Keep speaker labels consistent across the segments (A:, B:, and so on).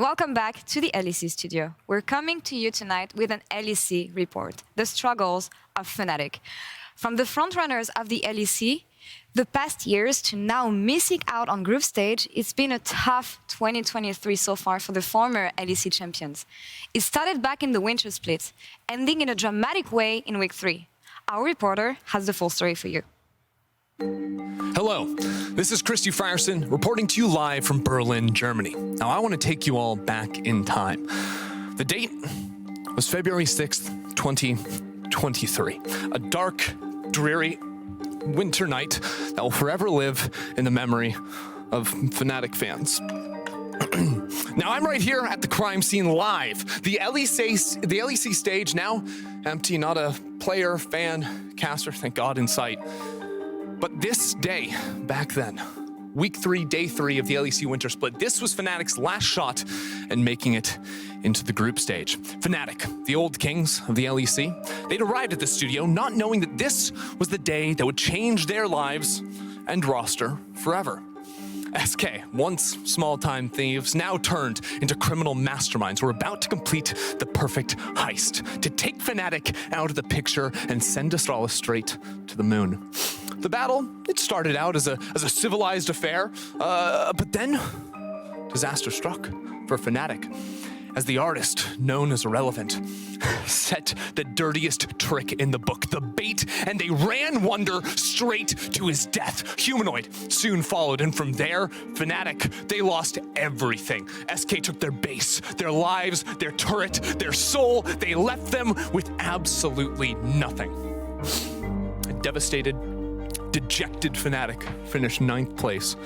A: welcome back to the LEC studio. We're coming to you tonight with an LEC report, the struggles of Fnatic. From the frontrunners of the LEC, the past years to now missing out on group stage, it's been a tough 2023 so far for the former LEC champions. It started back in the winter split, ending in a dramatic way in week 3. Our reporter has the full story for you.
B: Hello, this is Christy Frierson reporting to you live from Berlin, Germany. Now I want to take you all back in time. The date was February 6th, 2023. A dark, dreary winter night that will forever live in the memory of Fnatic fans. Now I'm right here at the crime scene live. The LEC stage now empty, not a player, fan, caster, thank God, in sight. But this day, back then, week 3, day 3 of the LEC Winter Split, this was Fnatic's last shot at making it into the group stage. Fnatic, the old kings of the LEC, they'd arrived at the studio not knowing that this was the day that would change their lives and roster forever. SK, once small-time thieves, now turned into criminal masterminds, were about to complete the perfect heist, to take Fnatic out of the picture and send us all straight to the moon. The battle, it started out as a civilized affair, but then disaster struck for Fnatic, as the artist, known as Irrelevant, set the dirtiest trick in the book, the bait, and they ran Wonder straight to his death. Humanoid soon followed, and from there, Fnatic, they lost everything. SK took their base, their lives, their turret, their soul. They left them with absolutely nothing. A devastated, dejected Fnatic finished 9th place.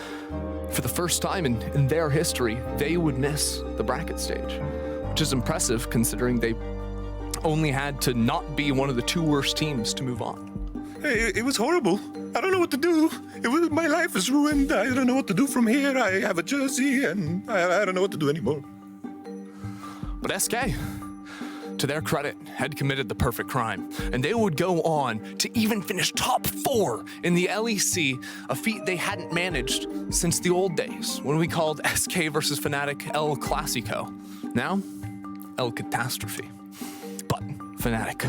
B: For the first time in their history, they would miss the bracket stage, which is impressive considering they only had to not be one of the 2 worst teams to move on.
C: It was horrible. I don't know what to do. My life is ruined. I don't know what to do from here. I have a jersey and I don't know what to do anymore.
B: But SK, to their credit, had committed the perfect crime, and they would go on to even finish top 4 in the LEC, a feat they hadn't managed since the old days, when we called SK versus Fnatic El Clasico. Now, El Catastrophe. But Fnatic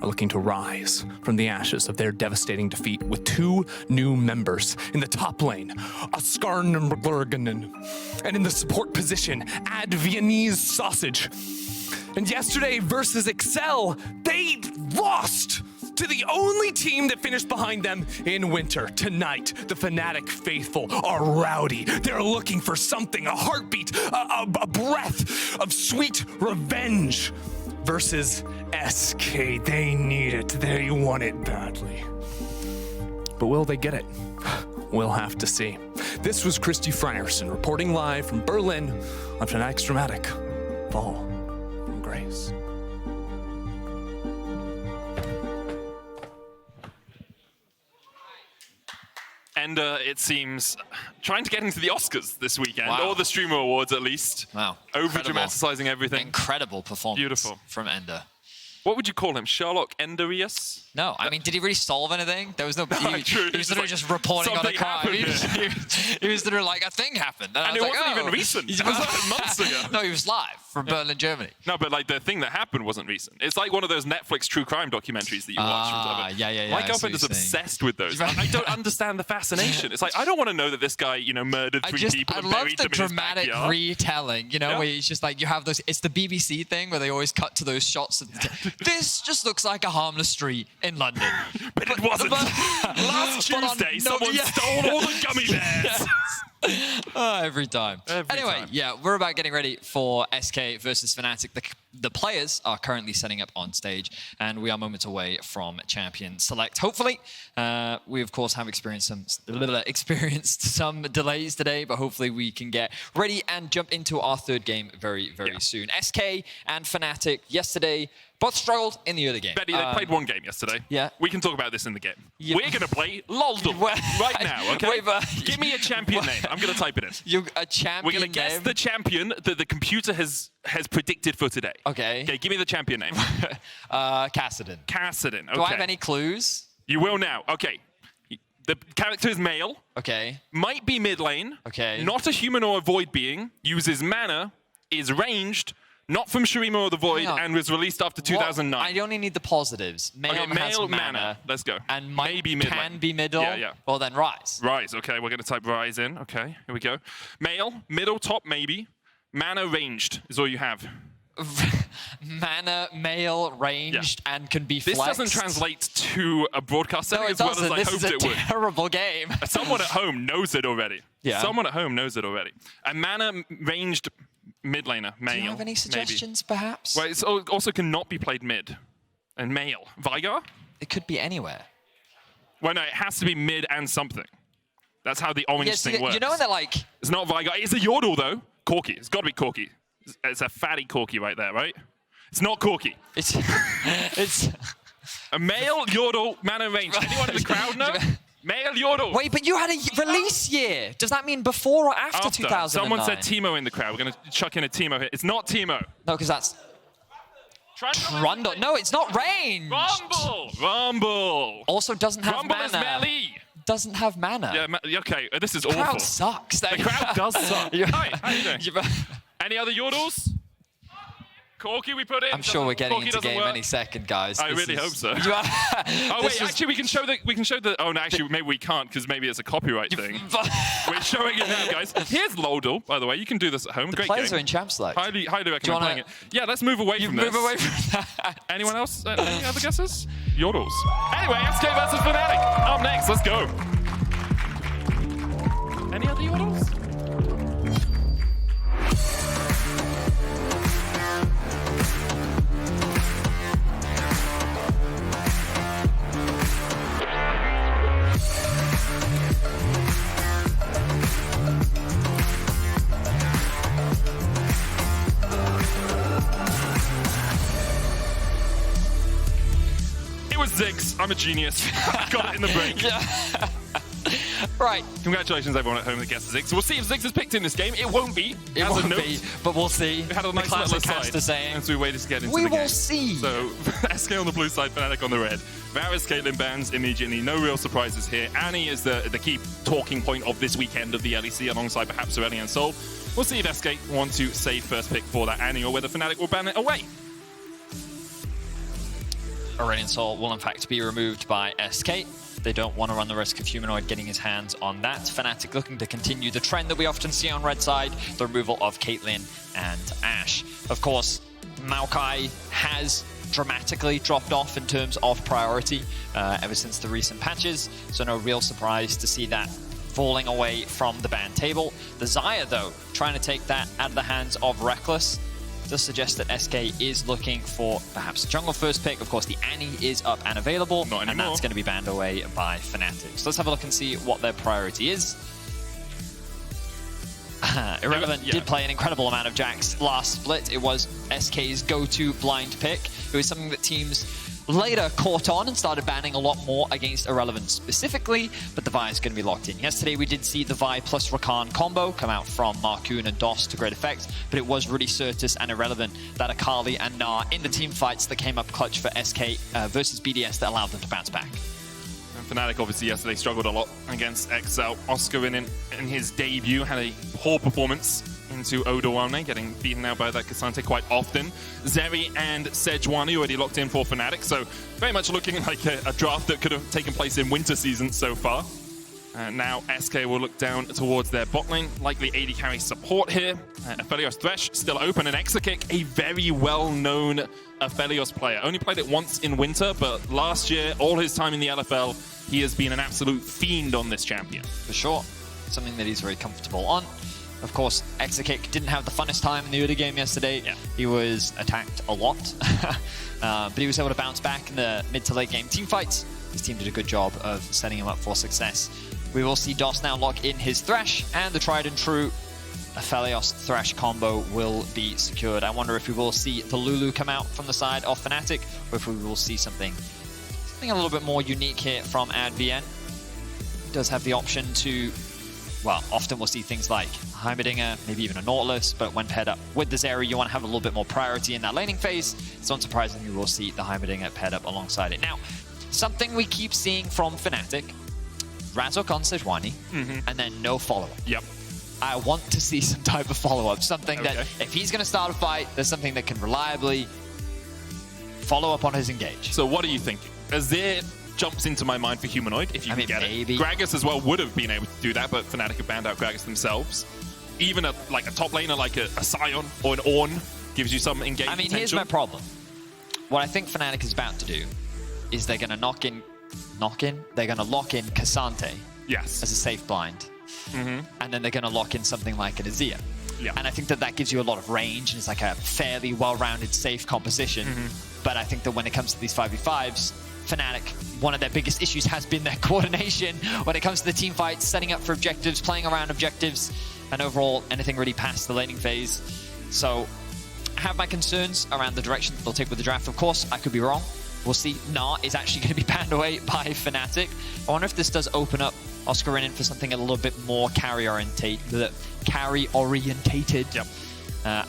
B: are looking to rise from the ashes of their devastating defeat with 2 new members in the top lane, Oscarinin, and in the support position, Adviene's Sausage. And yesterday versus Excel, they lost to the only team that finished behind them in winter. Tonight, the Fnatic faithful are rowdy. They're looking for something, a heartbeat, a breath of sweet revenge versus SK. They need it. They want it badly. But will they get it? We'll have to see. This was Christy Frierson reporting live from Berlin on Fnatic's dramatic fall. Grace.
D: And it seems trying to get into the Oscars this weekend, or the Streamer Awards at least.
E: Wow.
D: Over-dramaticizing everything.
E: Incredible performance.
D: Beautiful.
E: From Ender.
D: What would you call him? Sherlock Enderius?
E: No, I mean, did he really solve anything? There was no... He was literally just reporting on a crime. He was literally like, a thing happened.
D: And it wasn't even recent. It was like months ago.
E: No, he was live from Berlin, Germany.
D: No, but like the thing that happened wasn't recent. It's like one of those Netflix true crime documentaries that you watch.
E: Yeah.
D: My girlfriend is obsessed with those. I don't understand the fascination. It's like, I don't want to know that this guy, you know, murdered 3 people and buried them in his backyard.
E: I love the dramatic retelling, you know, where it's just like, you have those, it's the BBC thing where they always cut to those shots. This just looks like a harmless street in London.
D: But it wasn't. Last Tuesday, someone stole all the gummy bears.
E: Every time. Anyway, yeah, we're about getting ready for SK versus Fnatic. The players are currently setting up on stage, and we are moments away from Champion Select. Hopefully, we of course have experienced some delays today, but hopefully we can get ready and jump into our 3rd game very soon. SK and Fnatic yesterday both struggled in the early game.
D: Betty, they played 1 game yesterday.
E: Yeah.
D: We can talk about this in the game.
E: Yeah.
D: We're going to play Loldum right now, okay? Give me a champion name. I'm going to type it in.
E: A champion
D: We're going to guess the champion that the computer has predicted for today.
E: Okay.
D: Okay, give me the champion name.
E: Kassadin.
D: Kassadin, okay.
E: Do I have any clues?
D: You will now. Okay. The character is male.
E: Okay.
D: Might be mid lane.
E: Okay.
D: Not a human or a void being. Uses mana. is ranged, not from Shurima or the Void, and was released after 2009.
E: I only need the positives. Male,
D: Okay, male
E: has
D: mana. Let's go.
E: And
D: maybe mid
E: can
D: lane.
E: be middle.
D: Yeah.
E: Well, then Rise.
D: Rise, okay, we're going to type Rise in. Okay, here we go. Male, middle, top, maybe. Mana ranged is all you have.
E: Mana, male, ranged, and can be flexed.
D: This doesn't translate to a broadcast setting as well as I hoped it would.
E: This is a terrible game.
D: Someone at home knows it already.
E: Yeah.
D: Someone at home knows it already. A mana ranged mid laner, male.
E: Do you have any suggestions, perhaps?
D: Well, it also cannot be played mid. And male. Veigar?
E: It could be anywhere.
D: Well, no, it has to be mid and something. That's how the orange thing works.
E: You know when they're like...
D: It's not Veigar. It's a Yordle, though. Corki. It's got to be Corki. It's a fatty Corki right there, right? It's not Corki.
E: It's
D: a male Yordle, mana range. Anyone in the crowd know? Male Yordle.
E: Wait, but you had a release year. Does that mean before or after 2009?
D: Someone said Teemo in the crowd. We're going to chuck in a Teemo here. It's not Teemo.
E: No, because that's... Trundle. No, it's not range.
D: Rumble.
E: Also doesn't have
D: Rumble
E: mana.
D: Is melee.
E: Doesn't have mana.
D: Yeah, okay. This is
E: the
D: awful.
E: Crowd sucks.
D: The crowd does suck. Hi, how you doing? Any other Yordles? Corki we put in.
E: I'm sure we're getting
D: Corki
E: into game
D: work.
E: any second, guys.
D: I really hope so. Oh wait, actually we can show the. Oh no, actually maybe we can't because maybe it's a copyright thing. We're showing it now, guys. Here's Lodel, by the way. You can do this at home.
E: The
D: Great
E: players
D: game.
E: are in Champ Select.
D: Highly recommend playing it. Yeah, let's move away from this.
E: Move away from that.
D: Anyone else? Any other guesses? Yordles. Anyway, SK versus Fnatic. Up next, let's go. Any other Yordles? Ziggs. I'm a genius. I got it in the break.
E: Yeah. Right.
D: Congratulations, everyone at home that guessed Ziggs. We'll see if Ziggs is picked in this game. It won't be.
E: It won't be, but we'll see.
D: We had a nice little aside as we waited to get into the game.
E: We will see.
D: So, SK on the blue side, Fnatic on the red. Varus, Caitlyn bans immediately. No real surprises here. Annie is the key talking point of this weekend of the LEC alongside perhaps Aurelion Sol. We'll see if SK want to save first pick for that Annie or whether Fnatic will ban it away.
E: Aurelion Sol will in fact be removed by SK. They don't want to run the risk of Humanoid getting his hands on that. Fnatic looking to continue the trend that we often see on red side, the removal of Caitlyn and Ashe. Of course, Maokai has dramatically dropped off in terms of priority ever since the recent patches, so no real surprise to see that falling away from the ban table. The Xayah, though, trying to take that out of the hands of Rekkles, does suggest that SK is looking for perhaps jungle first pick. Of course, the Annie is up and available, and that's going to be banned away by Fnatic. So let's have a look and see what their priority is. Irrelevant did play an incredible amount of Jax last split. It was SK's go-to blind pick. It was something that teams later caught on and started banning a lot more against Irrelevant specifically, but the Vi is going to be locked in. Yesterday we did see the Vi plus Rakan combo come out from Markoon and DOS to great effect, but it was really Sertuss and Irrelevant, that Akali and Gnar in the team fights that came up clutch for SK versus BDS that allowed them to bounce back.
D: And Fnatic obviously yesterday struggled a lot against Exel. Oscarinin in his debut had a poor performance into Odoane, getting beaten out by that Cassante quite often. Zeri and Sejuani already locked in for Fnatic, so very much looking like a draft that could have taken place in winter season so far. Now SK will look down towards their bot lane, likely AD carry support here. Aphelios Thresh still open, and Exakick, a very well-known Aphelios player. Only played it once in winter, but last year, all his time in the LFL, he has been an absolute fiend on this champion.
E: For sure. Something that he's very comfortable on. Of course, Exakick didn't have the funnest time in the early game yesterday. Yeah. He was attacked a lot, but he was able to bounce back in the mid to late game team fights. His team did a good job of setting him up for success. We will see DOS now lock in his Thresh, and the tried and true Aphelios Thresh combo will be secured. I wonder if we will see the Lulu come out from the side of Fnatic, or if we will see something a little bit more unique here from Advienne. He does have the option to, well, often we'll see things like Heimerdinger, maybe even a Nautilus, but when paired up with the Zeri, you want to have a little bit more priority in that laning phase. So unsurprisingly, we'll see the Heimerdinger paired up alongside it. Now, something we keep seeing from Fnatic, Razork on Sejuani, and then no follow-up.
D: Yep.
E: I want to see some type of follow-up. Something that, if he's going to start a fight, there's something that can reliably follow up on his engage.
D: So what are you thinking? Azir jumps into my mind for Humanoid, if you can get
E: maybe.
D: it. Gragas as well would have been able to do that, but Fnatic have banned out Gragas themselves. Even a top laner like a Sion or an Ornn gives you some engage potential.
E: Here's my problem. What I think Fnatic is about to do is they're going to they're going to lock in K'Sante as a safe blind. And then they're going to lock in something like an Azir. And I think that gives you a lot of range, and it's like a fairly well-rounded, safe composition. But I think that when it comes to these 5v5s, Fnatic, one of their biggest issues has been their coordination when it comes to the team fights, setting up for objectives, playing around objectives, and overall anything really past the laning phase. So I have my concerns around the direction that they'll take with the draft. Of course, I could be wrong. We'll see. Gnar is actually going to be banned away by Fnatic. I wonder if this does open up Oscarinin for something a little bit more carry-orientated.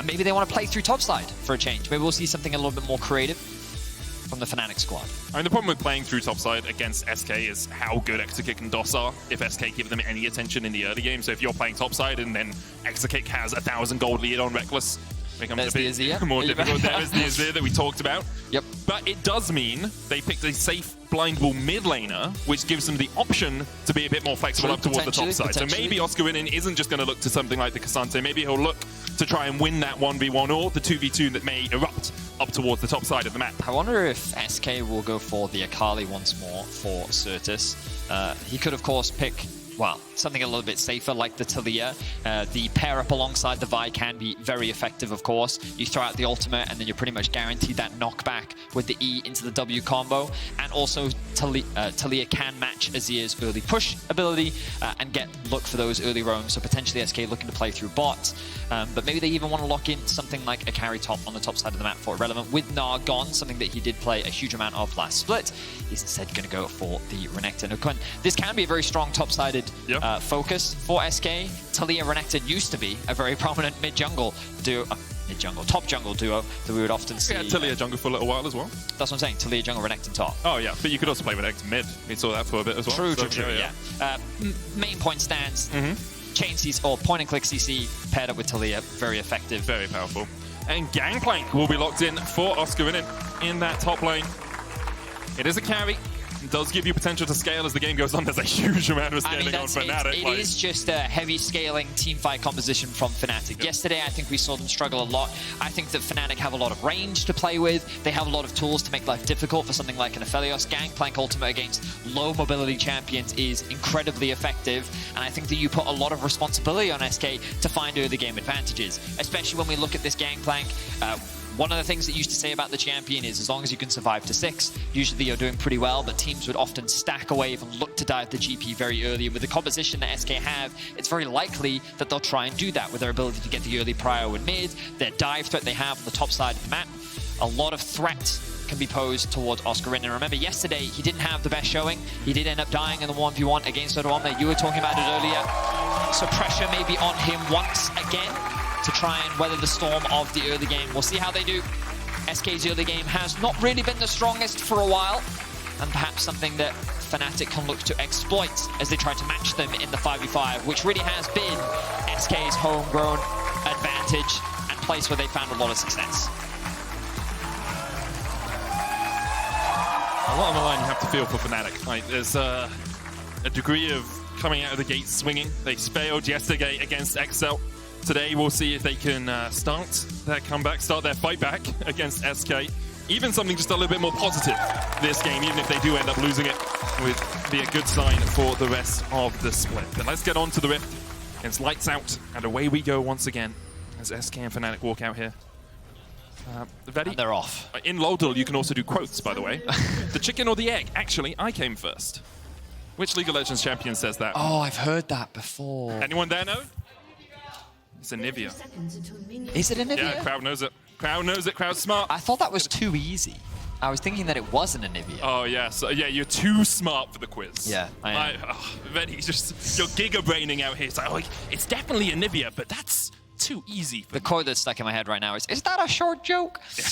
E: Maybe they want to play through topside for a change. Maybe we'll see something a little bit more creative from the Fnatic squad.
D: I mean, the problem with playing through topside against SK is how good Exakick and DOS are if SK give them any attention in the early game. So if you're playing topside and then Exakick has 1,000 gold lead on Rekkles, it becomes a bit more difficult. There is the Azir that we talked about. But it does mean they picked a safe blindable mid laner, which gives them the option to be a bit more flexible up towards the top side. So maybe Oscarinin isn't just going to look to something like the K'Sante. Maybe he'll look to try and win that 1v1 or the 2v2 that may erupt up towards the top side of the map.
E: I wonder if SK will go for the Akali once more for Sertuss. He could, of course, pick, well, something a little bit safer like the Taliyah. The pair up alongside the Vi can be very effective, of course. You throw out the ultimate and then you're pretty much guaranteed that knockback with the E into the W combo. And also Taliyah can match Azir's early push ability and look for those early roams. So potentially SK looking to play through bots. But maybe they even want to lock in something like a carry top on the top side of the map for Irrelevant. With Gnar gone, something that he did play a huge amount of last split, he's instead going to go for the Renekton. This can be a very strong top-sided focus for SK. Taliyah Renekton used to be a very prominent top jungle duo that we would often see.
D: Yeah, Taliyah jungle for a little while as well.
E: That's what I'm saying, Taliyah jungle, Renekton top.
D: Oh yeah, but you could also play Renekton mid. We saw that for a bit as well.
E: True, yeah. Main point stands, chain CC, or point and click CC paired up with Taliyah, very effective.
D: Very powerful. And Gangplank will be locked in for Oscarinin in that top lane. It is a carry. It does give you potential to scale as the game goes on. There's a huge amount of scaling on Fnatic.
E: It is just a heavy scaling team fight composition from Fnatic. Yesterday, I think we saw them struggle a lot. I think that Fnatic have a lot of range to play with. They have a lot of tools to make life difficult for something like an Aphelios. Gangplank ultimate against low mobility champions is incredibly effective. And I think that you put a lot of responsibility on SK to find early game advantages, especially when we look at this Gangplank. One of the things that used to say about the champion is as long as you can survive to 6, usually you're doing pretty well, but teams would often stack a wave and look to dive the GP very early. And with the composition that SK have, it's very likely that they'll try and do that with their ability to get the early prio and mid, their dive threat they have on the top side of the map. A lot of threat can be posed towards Oscarinin. And remember, yesterday, he didn't have the best showing. He did end up dying in the 1v1 against Odawamne. You were talking about it earlier. So pressure may be on him once again to try and weather the storm of the early game. We'll see how they do. SK's early game has not really been the strongest for a while, and perhaps something that Fnatic can look to exploit as they try to match them in the 5v5, which really has been SK's homegrown advantage and place where they found a lot of success.
D: A lot on the line you have to feel for Fnatic. Like, there's a degree of coming out of the gate swinging. They failed yesterday against Excel. Today we'll see if they can start their comeback, start their fight back against SK. Even something just a little bit more positive this game, even if they do end up losing it, would be a good sign for the rest of the split. But let's get on to the Rift. It's lights out, and away we go once again as SK and Fnatic walk out here.
E: And they're off.
D: In Lodal, you can also do quotes, by the way. The chicken or the egg? Actually, I came first. Which League of Legends champion says that?
E: Oh, I've heard that before.
D: Anyone there know? It's a Nivea.
E: Is it a Nivea?
D: Yeah, crowd knows it. Crowd knows it. Crowd's smart.
E: I thought that was too easy. I was thinking that it wasn't a Nivea.
D: Oh, yeah. So, yeah, you're too smart for the quiz.
E: Yeah, I am.
D: Vedius, just, you're giga-braining out here. It's like, oh, it's definitely a Nivea, but that's too easy for
E: the quote that's stuck in my head right now is that a short joke?
D: Yeah.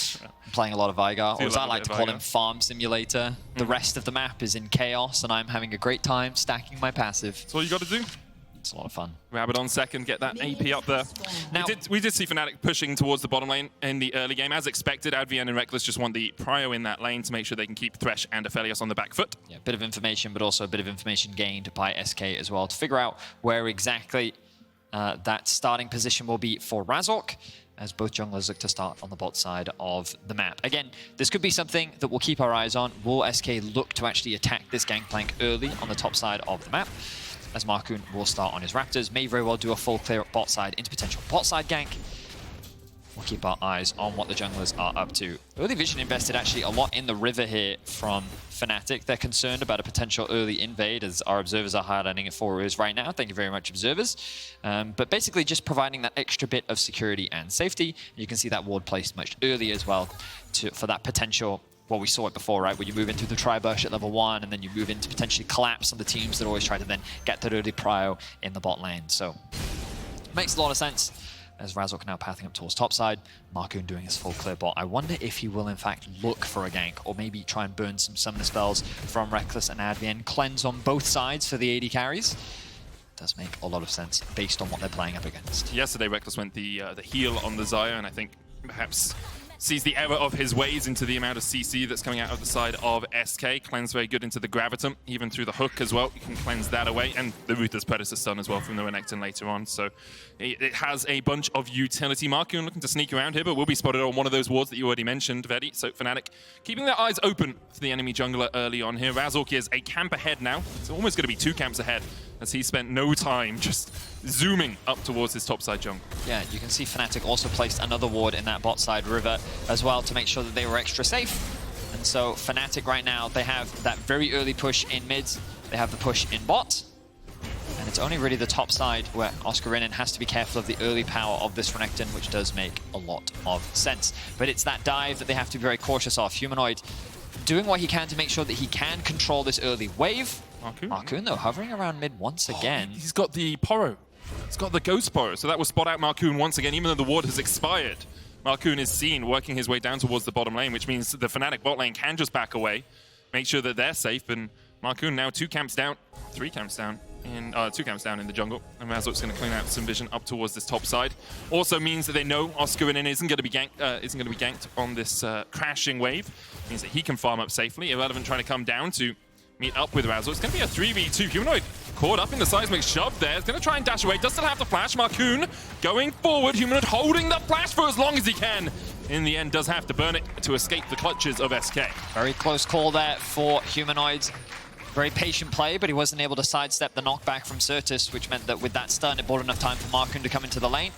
E: I'm playing a lot of Veigar, or as I like to call
D: Veigar.
E: him, Farm Simulator. The rest of the map is in chaos, and I'm having a great time stacking my passive.
D: That's all you got to do.
E: It's a lot of fun.
D: Rabbit on second, get that AP up there.
E: Now,
D: we did see Fnatic pushing towards the bottom lane in the early game. As expected, Advienne and Rekkles just want the prio in that lane to make sure they can keep Thresh and Aphelios on the back foot.
E: yeah, a bit of information, but also a bit of information gained by SK as well to figure out where exactly that starting position will be for Razork, as both junglers look to start on the bot side of the map. Again, this could be something that we'll keep our eyes on. Will SK look to actually attack this Gangplank early on the top side of the map? As Markoon will start on his Raptors, may very well do a full clear up bot side into potential bot side gank. We'll keep our eyes on what the junglers are up to. Early Vision invested actually a lot in the river here from Fnatic. They're concerned about a potential early invade, as our observers are highlighting it for us right now. Thank you very much, observers. But basically just providing that extra bit of security and safety. You can see that ward placed much earlier as well for that potential. Well, we saw it before, right? Where you move into the tri-burst at level 1, and then you move into potentially collapse on the teams that always try to then get that early prio in the bot lane. So, makes a lot of sense. As Razork now pathing up towards top side, Markoon doing his full clear bot. I wonder if he will in fact look for a gank, or maybe try and burn some summoner spells from Rekkles and Advienne. Cleanse on both sides for the AD carries. Does make a lot of sense based on what they're playing up against.
D: Yesterday, Rekkles went the heal on the Xayah, and I think perhaps sees the error of his ways into the amount of CC that's coming out of the side of SK. Cleanse very good into the Gravitum, even through the hook as well. You can cleanse that away, and the Ruthless Predator stun as well from the Renekton later on. So it has a bunch of utility. Markoon looking to sneak around here, but will be spotted on one of those wards that you already mentioned, Vedi. So Fnatic keeping their eyes open for the enemy jungler early on here. Razork is a camp ahead now. It's almost going to be 2 camps ahead, as he spent no time just zooming up towards his topside jungle.
E: Yeah, you can see Fnatic also placed another ward in that bot side river as well to make sure that they were extra safe. And so Fnatic right now, they have that very early push in mids, they have the push in bot, and it's only really the top side where Oscarinin has to be careful of the early power of this Renekton, which does make a lot of sense. But it's that dive that they have to be very cautious of. Humanoid doing what he can to make sure that he can control this early wave. Markoon, though, hovering around mid once again.
D: He's got the Poro. He's got the Ghost Poro, so that will spot out Markoon once again, even though the ward has expired. Markoon is seen working his way down towards the bottom lane, which means the Fnatic bot lane can just back away, make sure that they're safe, and Markoon now 2 camps down, 3 camps down, in 2 camps down in the jungle, and Razork's going to clean out some vision up towards this top side. Also means that they know Oscarinin isn't going to be ganked on this crashing wave. Means that he can farm up safely. Irrelevant trying to come down to meet up with Razork. It's going to be a 3v2. Humanoid caught up in the seismic shove there. It's going to try and dash away. Does still have the flash. Markoon going forward. Humanoid holding the flash for as long as he can. In the end, does have to burn it to escape the clutches of SK.
E: Very close call there for Humanoid. Very patient play, but he wasn't able to sidestep the knockback from Sertuss, which meant that with that stun, it bought enough time for Markoon to come into the lane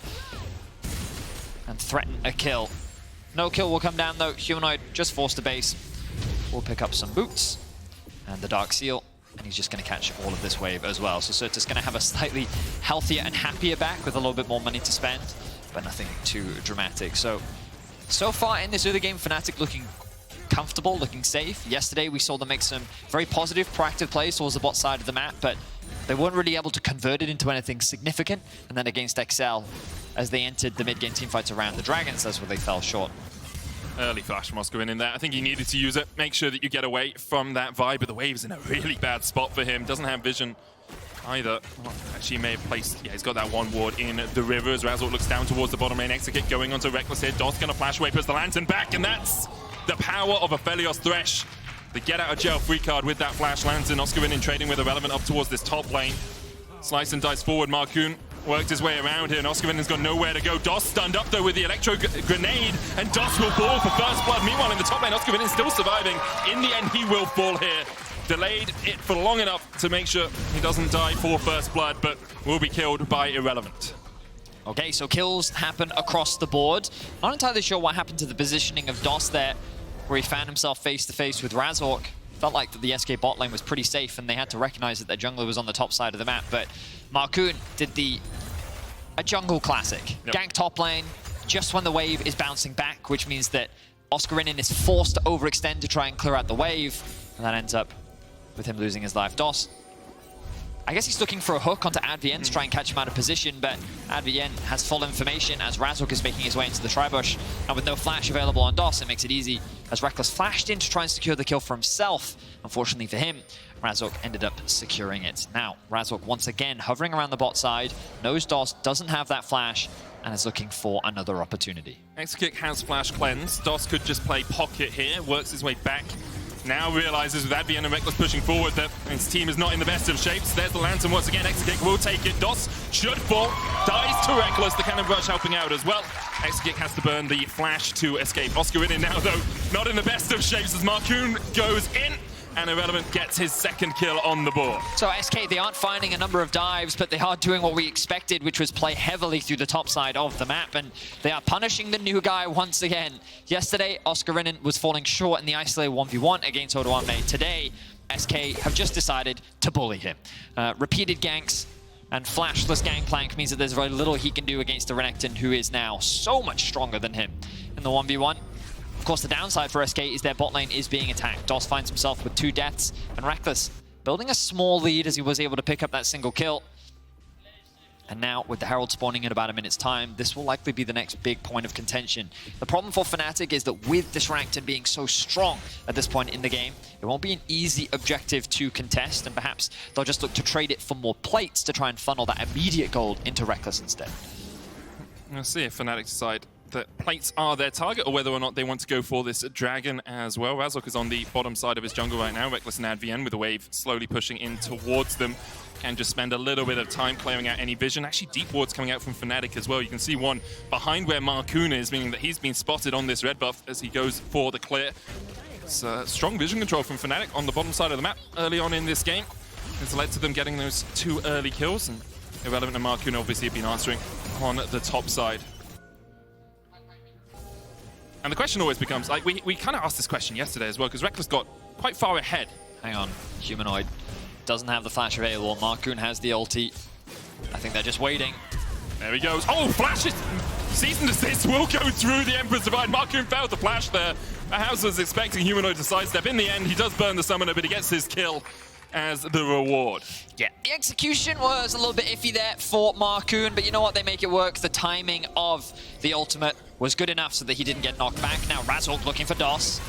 E: and threaten a kill. No kill will come down, though. Humanoid just forced a base. We'll pick up some boots and the Dark Seal, and he's just going to catch all of this wave as well. So Sertuss going to have a slightly healthier and happier back with a little bit more money to spend, but nothing too dramatic. So far in this early game, Fnatic looking comfortable, looking safe. Yesterday, we saw them make some very positive, proactive plays towards the bot side of the map, but they weren't really able to convert it into anything significant. And then against XL, as they entered the mid-game teamfights around the Dragons, that's where they fell short.
D: Early flash from Oscarinin in there. I think he needed to use it. Make sure that you get away from that vibe, but the wave's in a really bad spot for him. Doesn't have vision either. Well, actually, he may have placed... Yeah, he's got that one ward in the river as Razork looks down towards the bottom lane. Exakick going onto Rekkles here. Doss gonna flash away, puts the lantern back, and that's the power of Aphelios Thresh. The get out of jail free card with that flash lantern. Oscarinin trading with Irrelevant up towards this top lane. Slice and dice forward. Markoon worked his way around here, and Oscarin's got nowhere to go. Doss stunned up though with the electro grenade, and Doss will fall for first blood. Meanwhile, in the top lane, Oscarinin still surviving. In the end, he will fall here. Delayed it for long enough to make sure he doesn't die for first blood, but will be killed by Irrelevant.
E: Okay, so kills happen across the board. Not entirely sure what happened to the positioning of Doss there, where he found himself face-to-face with Razork. Felt like the SK bot lane was pretty safe, and they had to recognize that their jungler was on the top side of the map. But Markoon did a jungle classic.
D: Yep.
E: Gank top lane, just when the wave is bouncing back, which means that Oscarinin is forced to overextend to try and clear out the wave, and that ends up with him losing his life. Doss I guess he's looking for a hook onto Advienne to try and catch him out of position, but Advienne has full information as Razork is making his way into the Tribush. And with no flash available on DOS, it makes it easy as Rekkles flashed in to try and secure the kill for himself. Unfortunately for him, Razork ended up securing it. Now, Razork once again hovering around the bot side, knows DOS doesn't have that flash, and is looking for another opportunity.
D: Exakick has flash cleanse. DOS could just play pocket here, works his way back. Now realizes with Advienne and Rekkles pushing forward that his team is not in the best of shapes. There's the lantern once again. Exakick will take it. DOS should fall. Dies to Rekkles. The cannon rush helping out as well. Exakick has to burn the flash to escape. Oscarinin now, though, not in the best of shapes as Markoon goes in. And Irrelevant gets his second kill on the board.
E: So SK, they aren't finding a number of dives, but they are doing what we expected, which was play heavily through the top side of the map, and they are punishing the new guy once again. Yesterday, Oscarinin was falling short in the isolated 1v1 against Odoamne. Today, SK have just decided to bully him. Repeated ganks and flashless Gangplank means that there's very little he can do against the Renekton, who is now so much stronger than him in the 1v1. Of course, the downside for SK is their bot lane is being attacked. DOS finds himself with 2 deaths, and Rekkles building a small lead as he was able to pick up that single kill. And now, with the Herald spawning in about a minute's time, this will likely be the next big point of contention. The problem for Fnatic is that with this Renekton being so strong at this point in the game, it won't be an easy objective to contest, and perhaps they'll just look to trade it for more plates to try and funnel that immediate gold into Rekkles instead.
D: We'll see if Fnatic decide that plates are their target or whether or not they want to go for this dragon as well. Razork is on the bottom side of his jungle right now. Rekkles and Advienne with the wave slowly pushing in towards them. Can just spend a little bit of time clearing out any vision. Actually, deep wards coming out from Fnatic as well. You can see one behind where Markoon is, meaning that he's been spotted on this red buff as he goes for the clear. It's strong vision control from Fnatic on the bottom side of the map early on in this game. It's led to them getting those 2 early kills, and Irrelevant and Markoon obviously have been answering on the top side. And the question always becomes, like, we kind of asked this question yesterday as well, because Rekkles got quite far ahead.
E: Hang on, Humanoid doesn't have the flash available. Markoon has the ulti. I think they're just waiting.
D: There he goes. Oh, flashes! Season Desist will go through the Emperor's Divide. Markoon failed the flash there. House was expecting Humanoid to sidestep. In the end, he does burn the summoner, but he gets his kill as the reward.
E: Yeah, the execution was a little bit iffy there for Markoon, but you know what? They make it work. The timing of the ultimate was good enough so that he didn't get knocked back. Now Razork looking for DOS.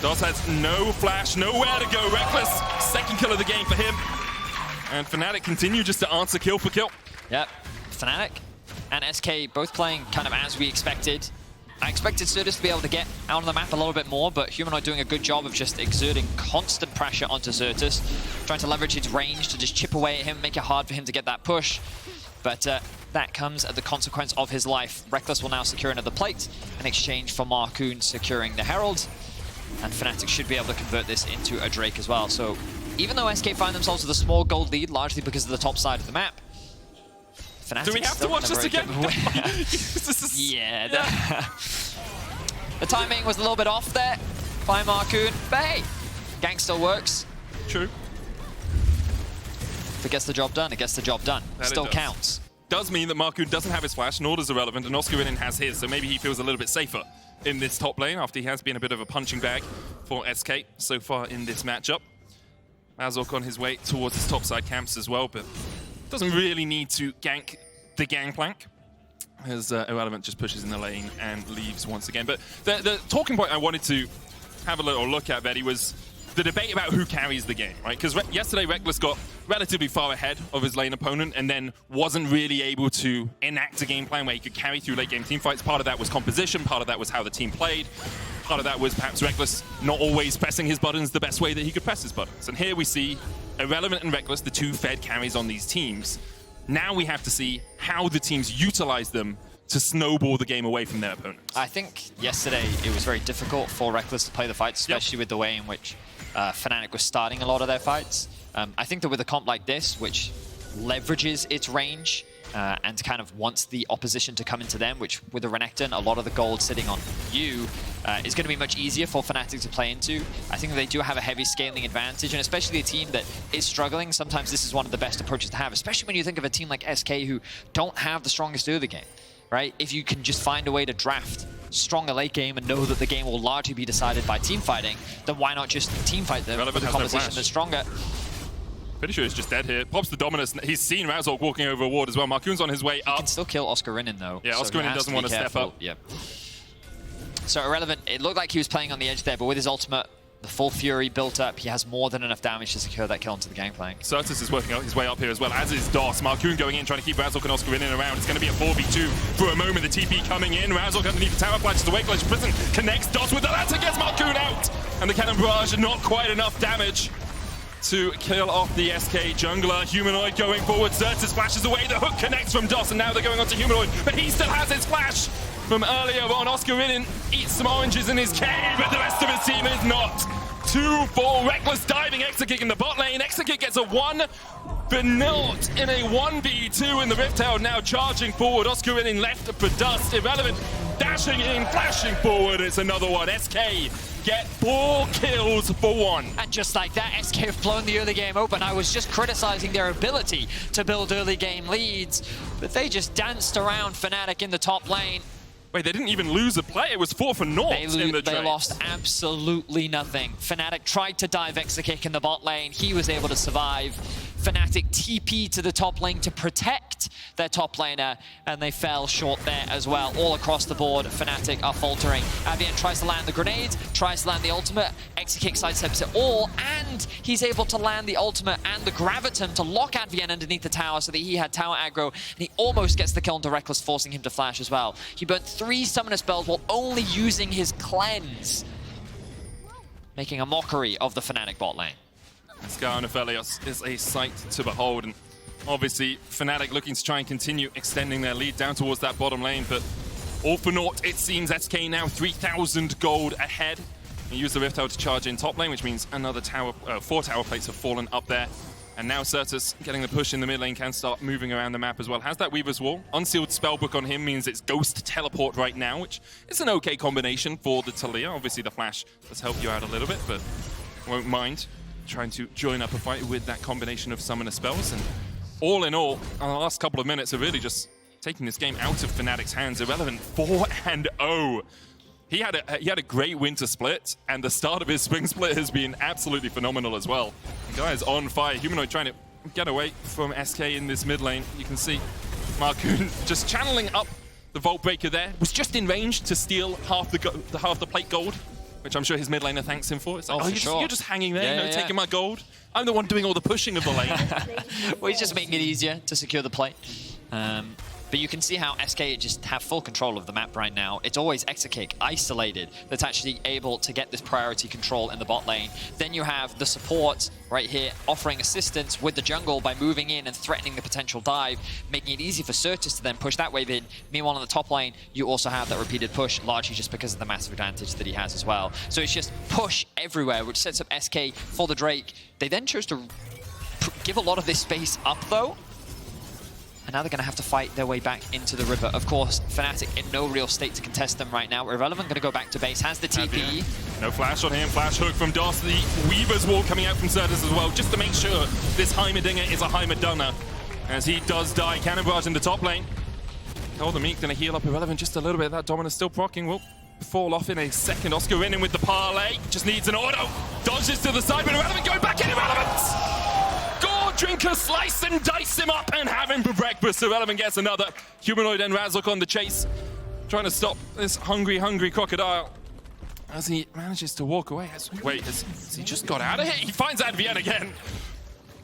D: DOS has no flash, nowhere to go. Rekkles, second kill of the game for him. And Fnatic continue just to answer kill for kill.
E: Yep, Fnatic and SK both playing kind of as we expected. I expected Sertuss to be able to get out on the map a little bit more, but Humanoid doing a good job of just exerting constant pressure onto Sertuss, trying to leverage his range to just chip away at him, make it hard for him to get that push. But that comes at the consequence of his life. Rekkles will now secure another plate in exchange for Markoon securing the Herald. And Fnatic should be able to convert this into a Drake as well. So even though SK find themselves with a small gold lead, largely because of the top side of the map, Fnatic
D: do we have to watch this again?
E: Yeah. The timing was a little bit off there by Markoon, but hey, gank still works.
D: True.
E: If it gets the job done, it gets the job done.
D: That
E: still counts.
D: Does mean that Markoon doesn't have his flash, nor does Irrelevant, and Oscarinin has his, so maybe he feels a little bit safer in this top lane after he has been a bit of a punching bag for SK so far in this matchup. Razork on his way towards his topside camps as well, but doesn't really need to gank the Gangplank as Irrelevant just pushes in the lane and leaves once again. But the talking point I wanted to have a little look at, Vedi, was the debate about who carries the game, right? Because yesterday Rekkles got relatively far ahead of his lane opponent and then wasn't really able to enact a game plan where he could carry through late game team fights. Part of that was composition, part of that was how the team played, part of that was perhaps Rekkles not always pressing his buttons the best way that he could press his buttons. And here we see Irrelevant and Rekkles, the 2 fed carries on these teams. Now we have to see how the teams utilize them to snowball the game away from their opponents.
E: I think yesterday it was very difficult for Rekkles to play the fights, especially with the way in which Fnatic was starting a lot of their fights. I think that with a comp like this, which leverages its range and kind of wants the opposition to come into them, which with a Renekton, a lot of the gold sitting on you, is going to be much easier for Fnatic to play into. I think that they do have a heavy scaling advantage, and especially a team that is struggling, sometimes this is one of the best approaches to have, especially when you think of a team like SK who don't have the strongest early game, right? If you can just find a way to draft stronger late game and know that the game will largely be decided by team fighting, then why not just team fight them with a composition that's stronger?
D: Pretty sure he's just dead here. Pops the Dominus. He's seen Razork walking over a ward as well. Markoon's on his way up.
E: He can still kill Oscarinin though.
D: Yeah,
E: so
D: Oscarinin doesn't want to step up.
E: Yeah. So Irrelevant, it looked like he was playing on the edge there, but with his ultimate, the full Fury built up, he has more than enough damage to secure that kill onto the Gangplank.
D: Sertuss is working his way up here as well, as is DOS. Markoon going in, trying to keep Razork and Oscarinin around. It's going to be a 4v2 for a moment. The TP coming in. Razork underneath the tower, flashes away. Glitch Prison connects DOS with the lantern, gets Markoon out. And the Cannon Barrage, not quite enough damage to kill off the SK jungler. Humanoid going forward. Sertuss flashes away. The hook connects from DOS, and now they're going on to Humanoid. But he still has his flash from earlier on. Oscarinin eats some oranges in his cave, but the rest of his team is not. 2 for Rekkles diving Exakick in the bot lane. Exakick gets a 1, but not in a 1v2 in the Rift Herald. Now charging forward. Oscarinin left for dust. Irrelevant dashing in, flashing forward. It's another one. SK get 4 kills for 1.
E: And just like that, SK have blown the early game open. I was just criticizing their ability to build early game leads, but they just danced around Fnatic in the top lane.
D: Wait, they didn't even lose a play. It was 4 for 0 in the
E: They lost absolutely nothing. Fnatic tried to dive Exakick in the bot lane. He was able to survive. Fnatic TP to the top lane to protect their top laner, and they fell short there as well. All across the board, Fnatic are faltering. Advienne tries to land the grenades, tries to land the ultimate. Exakick sidesteps it all, and he's able to land the ultimate and the graviton to lock Advienne underneath the tower so that he had tower aggro, and he almost gets the kill into Rekkles, forcing him to flash as well. He burnt 3 summoner spells while only using his cleanse, making a mockery of the Fnatic bot lane.
D: Scar and Aphelios is a sight to behold, and obviously Fnatic looking to try and continue extending their lead down towards that bottom lane, but all for naught. It seems SK now 3,000 gold ahead. They use the Rift Herald to charge in top lane, which means another tower, 4 tower plates have fallen up there. And now Sertuss getting the push in the mid lane can start moving around the map as well. Has that Weaver's Wall. Unsealed Spellbook on him means it's Ghost Teleport right now, which is an okay combination for the Taliyah. Obviously the Flash does help you out a little bit, but won't mind trying to join up a fight with that combination of summoner spells. And all in all, the last couple of minutes are really just taking this game out of Fnatic's hands. Irrelevant 4-0. He had a great winter split, and the start of his spring split has been absolutely phenomenal as well. The guy is on fire. Humanoid trying to get away from SK in this mid lane. You can see Markoon just channeling up the Vault Breaker there. Was just in range to steal half the plate gold, which I'm sure his mid laner thanks him for. It's like, you're just hanging there, taking my gold. I'm the one doing all the pushing of the lane.
E: Well, he's just making it easier to secure the plate. But you can see how SK just have full control of the map right now. It's always Exakick isolated that's actually able to get this priority control in the bot lane. Then you have the support right here offering assistance with the jungle by moving in and threatening the potential dive, making it easy for Sertuss to then push that wave in. Meanwhile, on the top lane, you also have that repeated push, largely just because of the massive advantage that he has as well. So it's just push everywhere, which sets up SK for the Drake. They then chose to give a lot of this space up, though. And now they're going to have to fight their way back into the river. Of course, Fnatic in no real state to contest them right now. Irrelevant going to go back to base, has the TP.
D: No flash on him, flash hook from DOS. The Weaver's Wall coming out from Sertuss as well, just to make sure this Heimerdinger is a Heimerdinger. As he does die, Cannon Barrage in the top lane. Cold the Meek going to heal up Irrelevant just a little bit. That Dominus still proccing, will fall off in a second. Oscarinin with the parlay, just needs an auto. Dodges to the side, but Irrelevant going back in. Irrelevant! Drinker slice and dice him up and have him for breakfast. Irrelevant gets another. Humanoid and Razork on the chase, trying to stop this hungry crocodile as he manages to walk away. Wait, has he just got out of here? He finds Advienne again.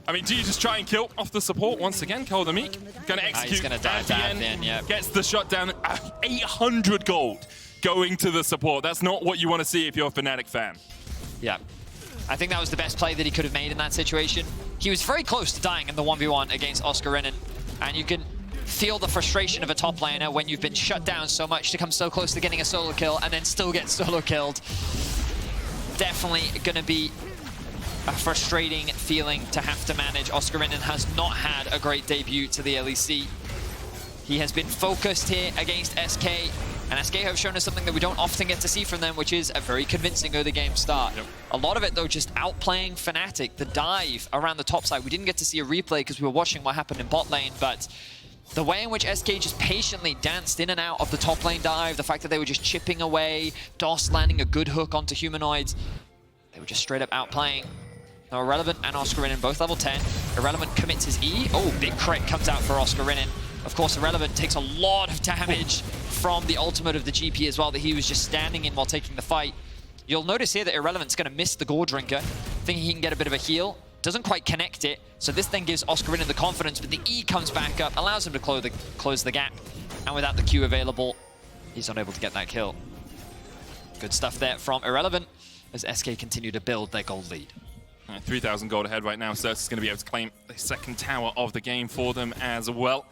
D: I mean, do you just try and kill off the support once again? Cold the Meek gonna execute.
E: He's gonna die Advienne, yeah.
D: Gets the shot down. 800 gold going to the support. That's not what you want to see if you're a Fnatic fan.
E: Yeah. I think that was the best play that he could have made in that situation. He was very close to dying in the 1v1 against Oscarinin, and you can feel the frustration of a top laner when you've been shut down so much to come so close to getting a solo kill and then still get solo killed. Definitely going to be a frustrating feeling to have to manage. Oscarinin has not had a great debut to the LEC. He has been focused here against SK, and SK have shown us something that we don't often get to see from them, which is a very convincing early game start. Yep. A lot of it, though, just outplaying Fnatic. The dive around the top side, we didn't get to see a replay because we were watching what happened in bot lane, but the way in which SK just patiently danced in and out of the top lane dive, the fact that they were just chipping away, DOS landing a good hook onto Humanoids, they were just straight up outplaying Now, Irrelevant and Oscarinin both level 10. Irrelevant commits his E. Oh, big crit comes out for Oscarinin. Of course, Irrelevant takes a lot of damage from the ultimate of the GP as well that he was just standing in while taking the fight. You'll notice here that Irrelevant's going to miss the Gore Drinker, thinking he can get a bit of a heal. Doesn't quite connect it, so this then gives Oscarinin the confidence, but the E comes back up, allows him to close the gap. And without the Q available, he's not able to get that kill. Good stuff there from Irrelevant as SK continue to build their gold lead.
D: 3,000 gold ahead right now. Sertuss is going to be able to claim the second tower of the game for them as well.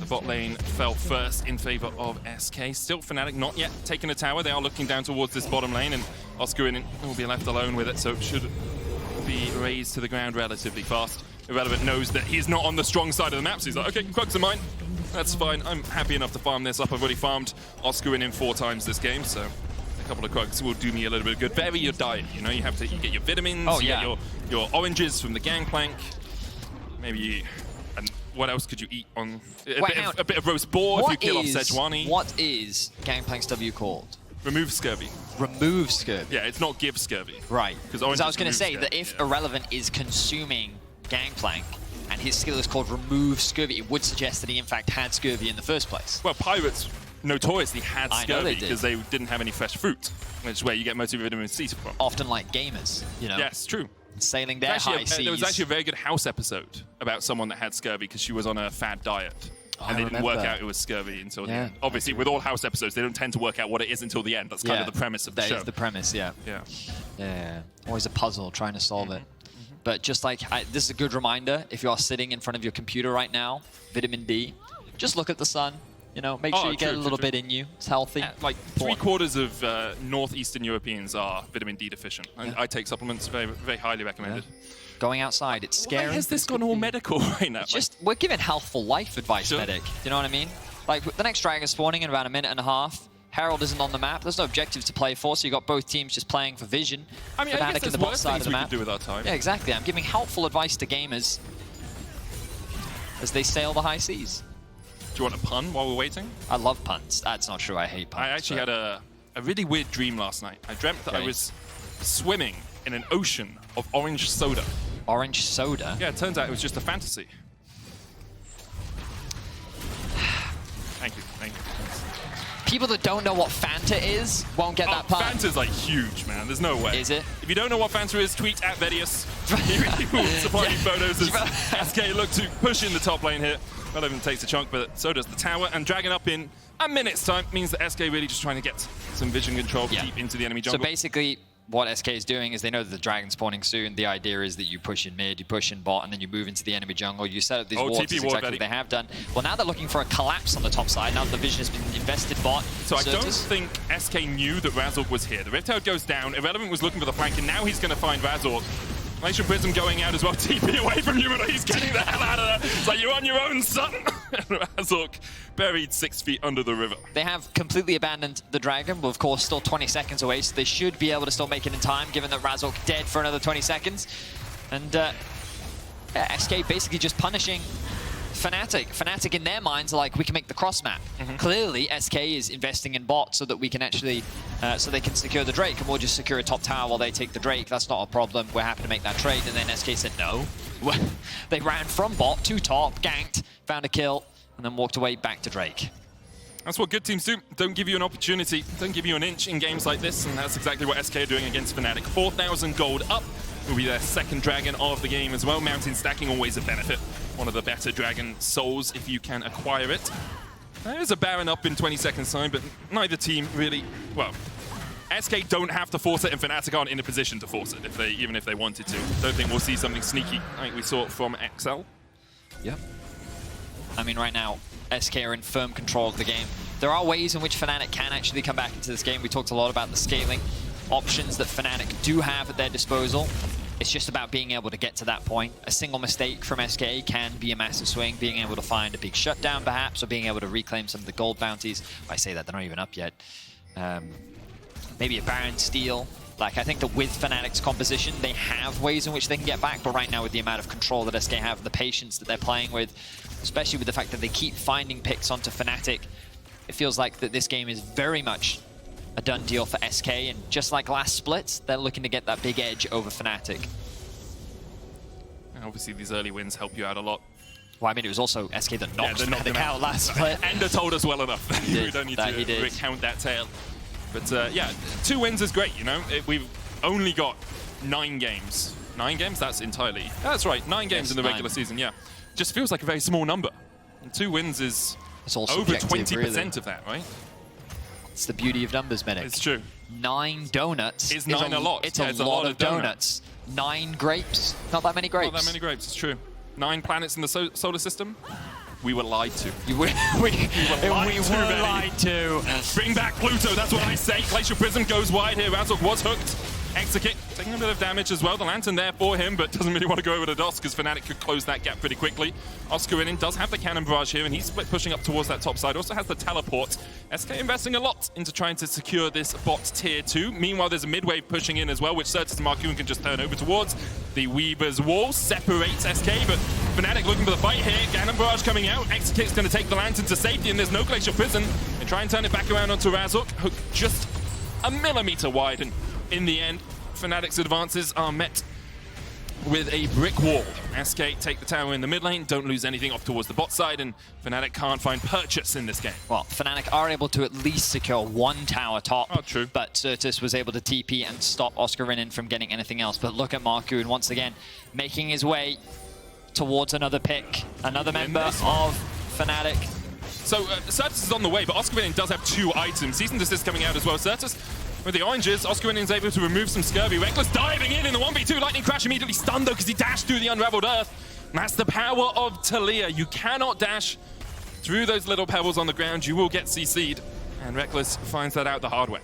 D: The bot lane fell first in favor of SK. Still Fnatic not yet taking a tower. They are looking down towards this bottom lane, and Oscarinin will be left alone with it, so it should be razed to the ground relatively fast. Irrelevant knows that he's not on the strong side of the map, so he's like, okay, Krugs are mine. That's fine. I'm happy enough to farm this up. I've already farmed Oscarinin 4 times this game, so a couple of Krugs will do me a little bit of good. Vary your diet, you know, you get your vitamins, you get your oranges from the Gangplank. Maybe and what else could you eat on a bit of roast boar if you kill off Sejuani?
E: What is Gangplank's W called?
D: Remove scurvy.
E: Remove scurvy.
D: Yeah, it's not give scurvy.
E: Right.
D: Because
E: I was going to say that if Irrelevant is consuming Gangplank and his skill is called remove scurvy, it would suggest that he in fact had scurvy in the first place.
D: Well, pirates notoriously had scurvy because they didn't have any fresh fruit, which is where you get most of your vitamin C from.
E: Often like gamers, you know.
D: Yes, true.
E: Sailing their high seas.
D: There was actually a very good House episode about someone that had scurvy because she was on a fad diet. And they didn't work out it was scurvy until the end. Obviously, with all House episodes, they don't tend to work out what it is until the end. That's kind of the premise of the show.
E: That is the premise, yeah. Always a puzzle trying to solve it. But just like, this is a good reminder, if you are sitting in front of your computer right now, vitamin D, just look at the sun. You know, make sure you get a little bit in you. It's healthy.
D: Like 3/4 of Northeastern Europeans are vitamin D deficient. And I take supplements, very, very highly recommended.
E: Going outside, it's scary.
D: Why has this gone all medical right now?
E: Just, we're giving healthful life advice, Medic. You know what I mean? Like, the next dragon spawning in about a minute and a half. Herald isn't on the map. There's no objectives to play for, so you got both teams just playing for vision.
D: I mean, I guess
E: in the bot side of the map.
D: We could do with our time.
E: Yeah, exactly. I'm giving helpful advice to gamers as they sail the high seas.
D: Do you want a pun while we're waiting?
E: I love puns. That's not true. I hate puns.
D: I actually had a really weird dream last night. I dreamt that I was swimming in an ocean of orange soda.
E: Orange soda?
D: Yeah, it turns out it was just a fantasy. Thank you.
E: People that don't know what Fanta is won't get that pun.
D: Fanta's like huge, man. There's no way.
E: Is it?
D: If you don't know what Fanta is, tweet at Vedius. He will supply you photos as SK look to push in the top lane here. Relevant takes a chunk, but so does the tower. And Dragon up in a minute's time means that SK really just trying to get some vision control deep into the enemy jungle.
E: So basically, what SK is doing is they know that the dragon's spawning soon. The idea is that you push in mid, you push in bot, and then you move into the enemy jungle. You set up these wards, that's exactly what they have done. Well, now they're looking for a collapse on the top side. Now the vision has been invested bot.
D: So I don't think SK knew that Razork was here. The Rift Herald goes down. Irrelevant was looking for the flank, and now he's going to find Razork. Nation Prism going out as well. TP away from Humaniod. He's getting the hell out of there. It's like, you're on your own, son. Razork buried 6 feet under the river.
E: They have completely abandoned the dragon, but of course still 20 seconds away, so they should be able to still make it in time, given that Razork dead for another 20 seconds. And SK basically just punishing Fnatic. Fnatic in their minds are like, we can make the cross map. Clearly, SK is investing in bot so that we can actually, so they can secure the Drake, and we'll just secure a top tower while they take the Drake. That's not a problem. We're happy to make that trade. And then SK said no. They ran from bot to top, ganked, found a kill, and then walked away back to Drake.
D: That's what good teams do. Don't give you an opportunity. Don't give you an inch in games like this, and that's exactly what SK are doing against Fnatic. 4,000 gold up. Will be their second dragon of the game as well. Mountain stacking always a benefit. One of the better dragon souls if you can acquire it. There's a Baron up in 20 seconds time, but neither team really, well, SK don't have to force it, and Fnatic aren't in a position to force it, even if they wanted to. Don't think we'll see something sneaky like we saw from XL.
E: Yep. I mean, right now, SK are in firm control of the game. There are ways in which Fnatic can actually come back into this game. We talked a lot about the scaling options that Fnatic do have at their disposal. It's just about being able to get to that point. A single mistake from SK can be a massive swing, being able to find a big shutdown perhaps, or being able to reclaim some of the gold bounties. If I say that, they're not even up yet. Maybe a Baron steal. Like, I think that with Fnatic's composition, they have ways in which they can get back, but right now with the amount of control that SK have, the patience that they're playing with, especially with the fact that they keep finding picks onto Fnatic, it feels like that this game is very much a done deal for SK, and just like last split, they're looking to get that big edge over Fnatic.
D: And obviously these early wins help you out a lot.
E: Well, I mean, it was also SK that knocked
D: they knocked
E: Fnatic out last split.
D: Ender told us well enough. We don't need
E: That he
D: to
E: did.
D: recount that tale. But yeah, 2 wins is great, you know? We've only got 9 games. 9 games? That's entirely... That's right, 9 games in the regular season, yeah. Just feels like a very small number. And 2 wins is
E: It's all
D: over
E: subjective,
D: 20%
E: really.
D: of that, right?
E: It's the beauty of numbers, Medic.
D: It's true.
E: 9 donuts.
D: Is 9 a lot?
E: It's
D: Yeah,
E: a
D: it's
E: lot of donuts. 9 grapes. Not that many grapes.
D: Not that many grapes, it's true. 9 planets in the solar system. We were lied to.
E: We were
D: lied to, Benny.
E: lied to.
D: Bring back Pluto, that's what I say. Glacial Prism goes wide here. Razork was hooked. Exakick taking a bit of damage as well. The Lantern there for him, but doesn't really want to go over the DOS because Fnatic could close that gap pretty quickly. Oscarinin does have the Cannon Barrage here, and he's pushing up towards that top side. Also has the Teleport. SK investing a lot into trying to secure this bot tier 2. Meanwhile, there's a mid-wave pushing in as well, which Sertuss and Markoon can just turn over towards. The Weaver's Wall separates SK, but Fnatic looking for the fight here. Cannon Barrage coming out. Exakick's going to take the Lantern to safety, and there's no Glacial Prison. And try and turn it back around onto Razork. Hook just a millimeter wide, and in the end, Fnatic's advances are met with a brick wall. SK take the tower in the mid lane, don't lose anything off towards the bot side, and Fnatic can't find purchase in this game.
E: Well, Fnatic are able to at least secure 1 tower top.
D: Oh, true.
E: But Sertuss was able to TP and stop Oscarinin from getting anything else. But look at Markoon once again, making his way towards another pick. Another member of Fnatic.
D: So Sertuss is on the way, but Oscarinin does have 2 items. Season Desist coming out as well. Sertuss with the oranges. Oscarin's able to remove some scurvy. Rekkles diving in the 1v2. Lightning Crash immediately stunned though because he dashed through the unraveled earth. And that's the power of Taliyah. You cannot dash through those little pebbles on the ground. You will get CC'd. And Rekkles finds that out the hard way.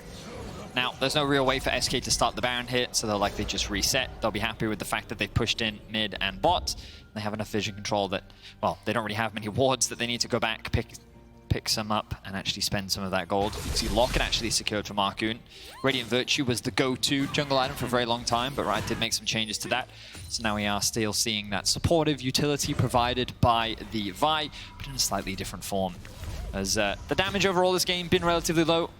E: Now, there's no real way for SK to start the Baron hit, so they'll likely just reset. They'll be happy with the fact that they've pushed in mid and bot. They have enough vision control that, well, they don't really have many wards that they need to go back, pick some up and actually spend some of that gold. You can see Lock actually secured for Markoon. Radiant Virtue was the go-to jungle item for a very long time, but Riot did make some changes to that. So now we are still seeing that supportive utility provided by the Vi, but in a slightly different form. As the damage overall this game been relatively low.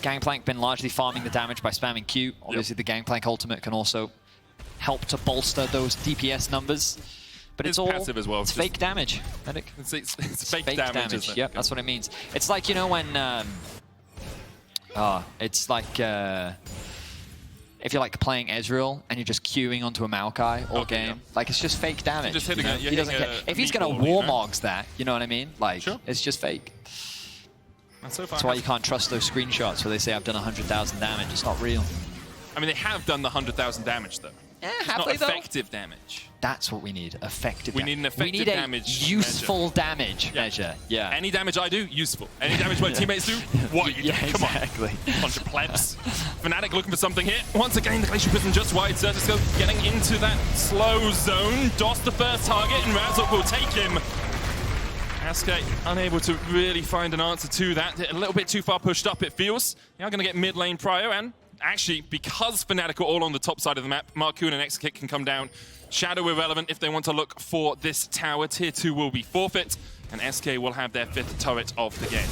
E: Gangplank been largely farming the damage by spamming Q. Obviously the Gangplank ultimate can also help to bolster those DPS numbers. But it's all
D: passive as well.
E: It's fake damage, Medic.
D: It's fake damage. Isn't it?
E: Yep, that's what it means. It's like, you know, when it's like if you're like playing Ezreal and you're just queuing onto a Maokai all game,
D: yeah.
E: like it's just fake damage.
D: Just hitting it.
E: He doesn't care. If he's gonna warmogs that, you know what I mean? Like it's just fake.
D: So
E: That's why you can't trust those screenshots where they say I've done 100,000 damage. It's not real.
D: I mean, they have done the 100,000 damage though. It's not effective damage.
E: That's what we need. Effective
D: We need an effective damage
E: useful damage measure. Yeah.
D: Any damage I do, useful. Any damage my teammates do, what you do? Come
E: exactly.
D: on. Bunch of plebs. Fnatic looking for something here. Once again, the Glacial Prism just wide. Sertuss getting into that slow zone. DOS the first target, and Razork will take him. SK unable to really find an answer to that. A little bit too far pushed up, it feels. They are going to get mid lane prio, and actually, because Fnatic are all on the top side of the map, Markoon and Exakick can come down. Shadow irrelevant if they want to look for this tower. Tier 2 will be forfeit, and SK will have their 5th turret of the game.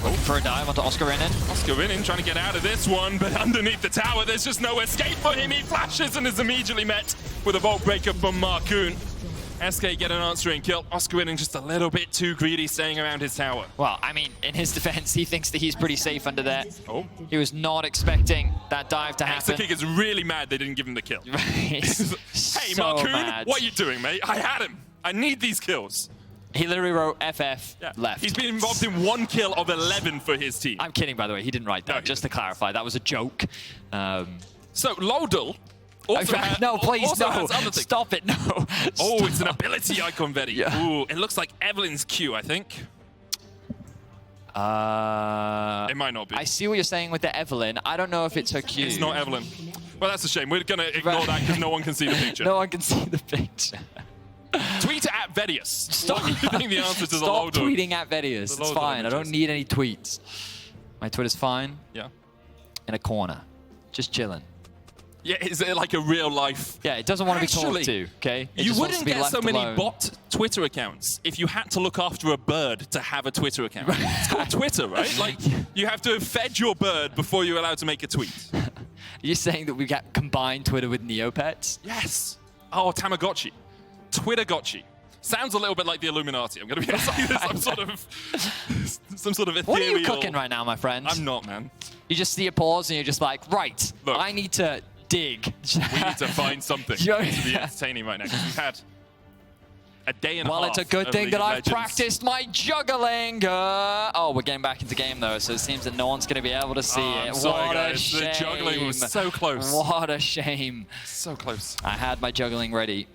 E: Looking for a dive onto Oscarinin.
D: Oscarinin trying to get out of this one, but underneath the tower, there's just no escape for him. He flashes and is immediately met with a Vault Breaker from Markoon. SK get an answering kill. Oscarinin just a little bit too greedy staying around his tower.
E: Well, I mean, in his defense, he thinks that he's pretty safe under there. Oh. He was not expecting that dive to happen.
D: Exakick is really mad they didn't give him the kill. Hey,
E: so
D: Markoon,
E: mad.
D: what are you doing, mate? I had him. I need these kills.
E: He literally wrote FF left.
D: He's been involved in 1 kill of 11 for his team.
E: I'm kidding, by the way. He didn't write that.
D: No,
E: just to clarify, that was a joke.
D: So, Laure
E: no, please, no. Stop it, no.
D: Oh, it's an ability icon, Vedi.
E: Yeah.
D: Ooh, it looks like Evelyn's Q, I think. It might not be.
E: I see what you're saying with the Evelyn. I don't know if it's her Q.
D: It's not Evelyn. Well, that's a shame. We're going to ignore that because no one can see the picture.
E: No one can see the picture.
D: Tweet at Vedius.
E: Stop.
D: What do you think the answer to the
E: Stop
D: Laure?
E: tweeting at Vedius. It's fine. I don't need any tweets. My Twitter's fine.
D: Yeah.
E: In a corner. Just chilling.
D: Yeah, is it like a real life?
E: Yeah, it doesn't want to be talked to, okay?
D: You wouldn't get so many bot Twitter accounts if you had to look after a bird to have a Twitter account. It's called Twitter, right? Like, you have to have fed your bird before you're allowed to make a tweet.
E: You're saying that we got combined Twitter with Neopets?
D: Yes. Oh, Tamagotchi. Twittergotchi. Sounds a little bit like the Illuminati. I'm going to be honest with you. Some sort of ethereal...
E: What are you cooking right now, my friend?
D: I'm not, man.
E: You just see a pause and you're just like, right,
D: Look,
E: I need to dig.
D: We need to find something to be entertaining right now. Because we've had a day and a half.
E: Well, it's a good
D: of
E: thing
D: League
E: that
D: of
E: I've
D: Legends.
E: practiced my juggling. Oh, we're getting back into game, though, so it seems that no one's going to be able to see it.
D: I'm sorry,
E: what
D: guys.
E: a shame.
D: The juggling was so close.
E: What a shame.
D: So close.
E: I had my juggling ready.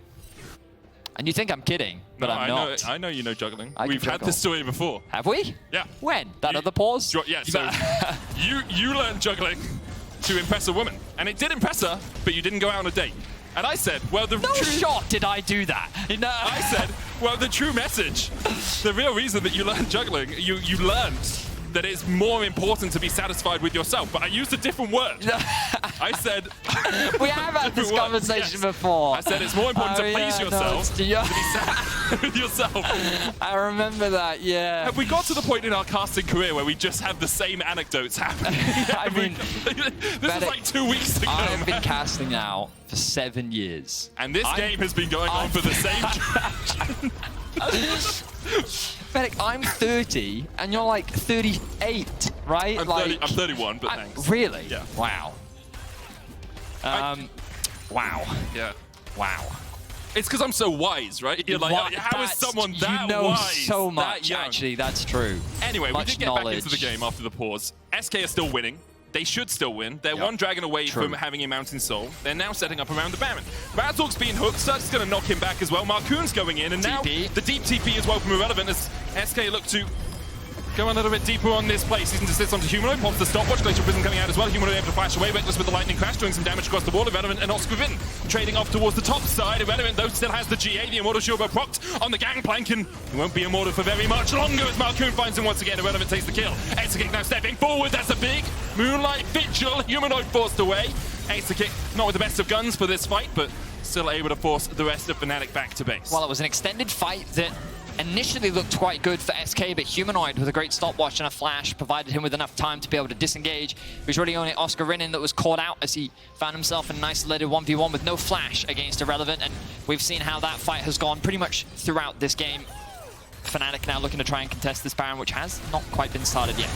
E: And you think I'm kidding, but
D: No,
E: I'm not.
D: I know you know juggling.
E: I can
D: We've had
E: juggle.
D: this story before.
E: Have we?
D: Yeah.
E: When? That other pause?
D: Yeah, so you learned juggling to impress a woman. And it did impress her, but you didn't go out on a date. And I said, well, the
E: No
D: true...
E: shot did I do that. No.
D: I said, well, the true message, the real reason that you learned juggling, you learned that it's more important to be satisfied with yourself. But I used a different word. I said...
E: We have had this
D: Word,
E: conversation
D: yes.
E: before.
D: I said it's more important to please yourself to be satisfied with yourself.
E: I remember that, yeah.
D: Have we got to the point in our casting career where we just have the same anecdotes happening?
E: I mean,
D: this was like 2 weeks ago.
E: I've been
D: man.
E: casting now for 7 years.
D: And this game has been going on for the same...
E: Fnatic, I'm 30 and you're like 38, right?
D: I'm 31, but thanks.
E: Really?
D: Yeah.
E: Wow. Wow.
D: Yeah.
E: Wow.
D: It's because I'm so wise, right? You're like, how is someone that
E: you know
D: wise?
E: so
D: that
E: much,
D: young?
E: actually. That's true.
D: Anyway,
E: Much
D: we did get back into the game after the pause. SK are still winning. They should still win. They're one dragon away from having a Mountain Soul. They're now setting up around the Baron. Razork's being hooked. Sertuss going to knock him back as well. Markoon's going in. And now the deep TP as well from Irrelevant as SK look to go a little bit deeper on this play. Season desist onto Humanoid. Pops the stopwatch. Glacial Prism coming out as well. Humanoid able to flash away. Rekkles with the lightning crash, doing some damage across the wall. Irrelevant and Oscarinin trading off towards the top side. Irrelevant, though, still has the GA. The Immortal Shield procced on the Gangplank, and he won't be immortal for very much longer as Markoon finds him once again. Irrelevant takes the kill. Exakick now stepping forward. That's a big Moonlight Vigil. Humanoid forced away. Exakick not with the best of guns for this fight, but still able to force the rest of Fnatic back to base.
E: Well, it was an extended fight that initially looked quite good for SK, but Humanoid with a great stopwatch and a flash provided him with enough time to be able to disengage. It was really only Oscarinin that was caught out as he found himself in an isolated 1v1 with no flash against Irrelevant, and we've seen how that fight has gone pretty much throughout this game. Fnatic now looking to try and contest this Baron, which has not quite been started yet.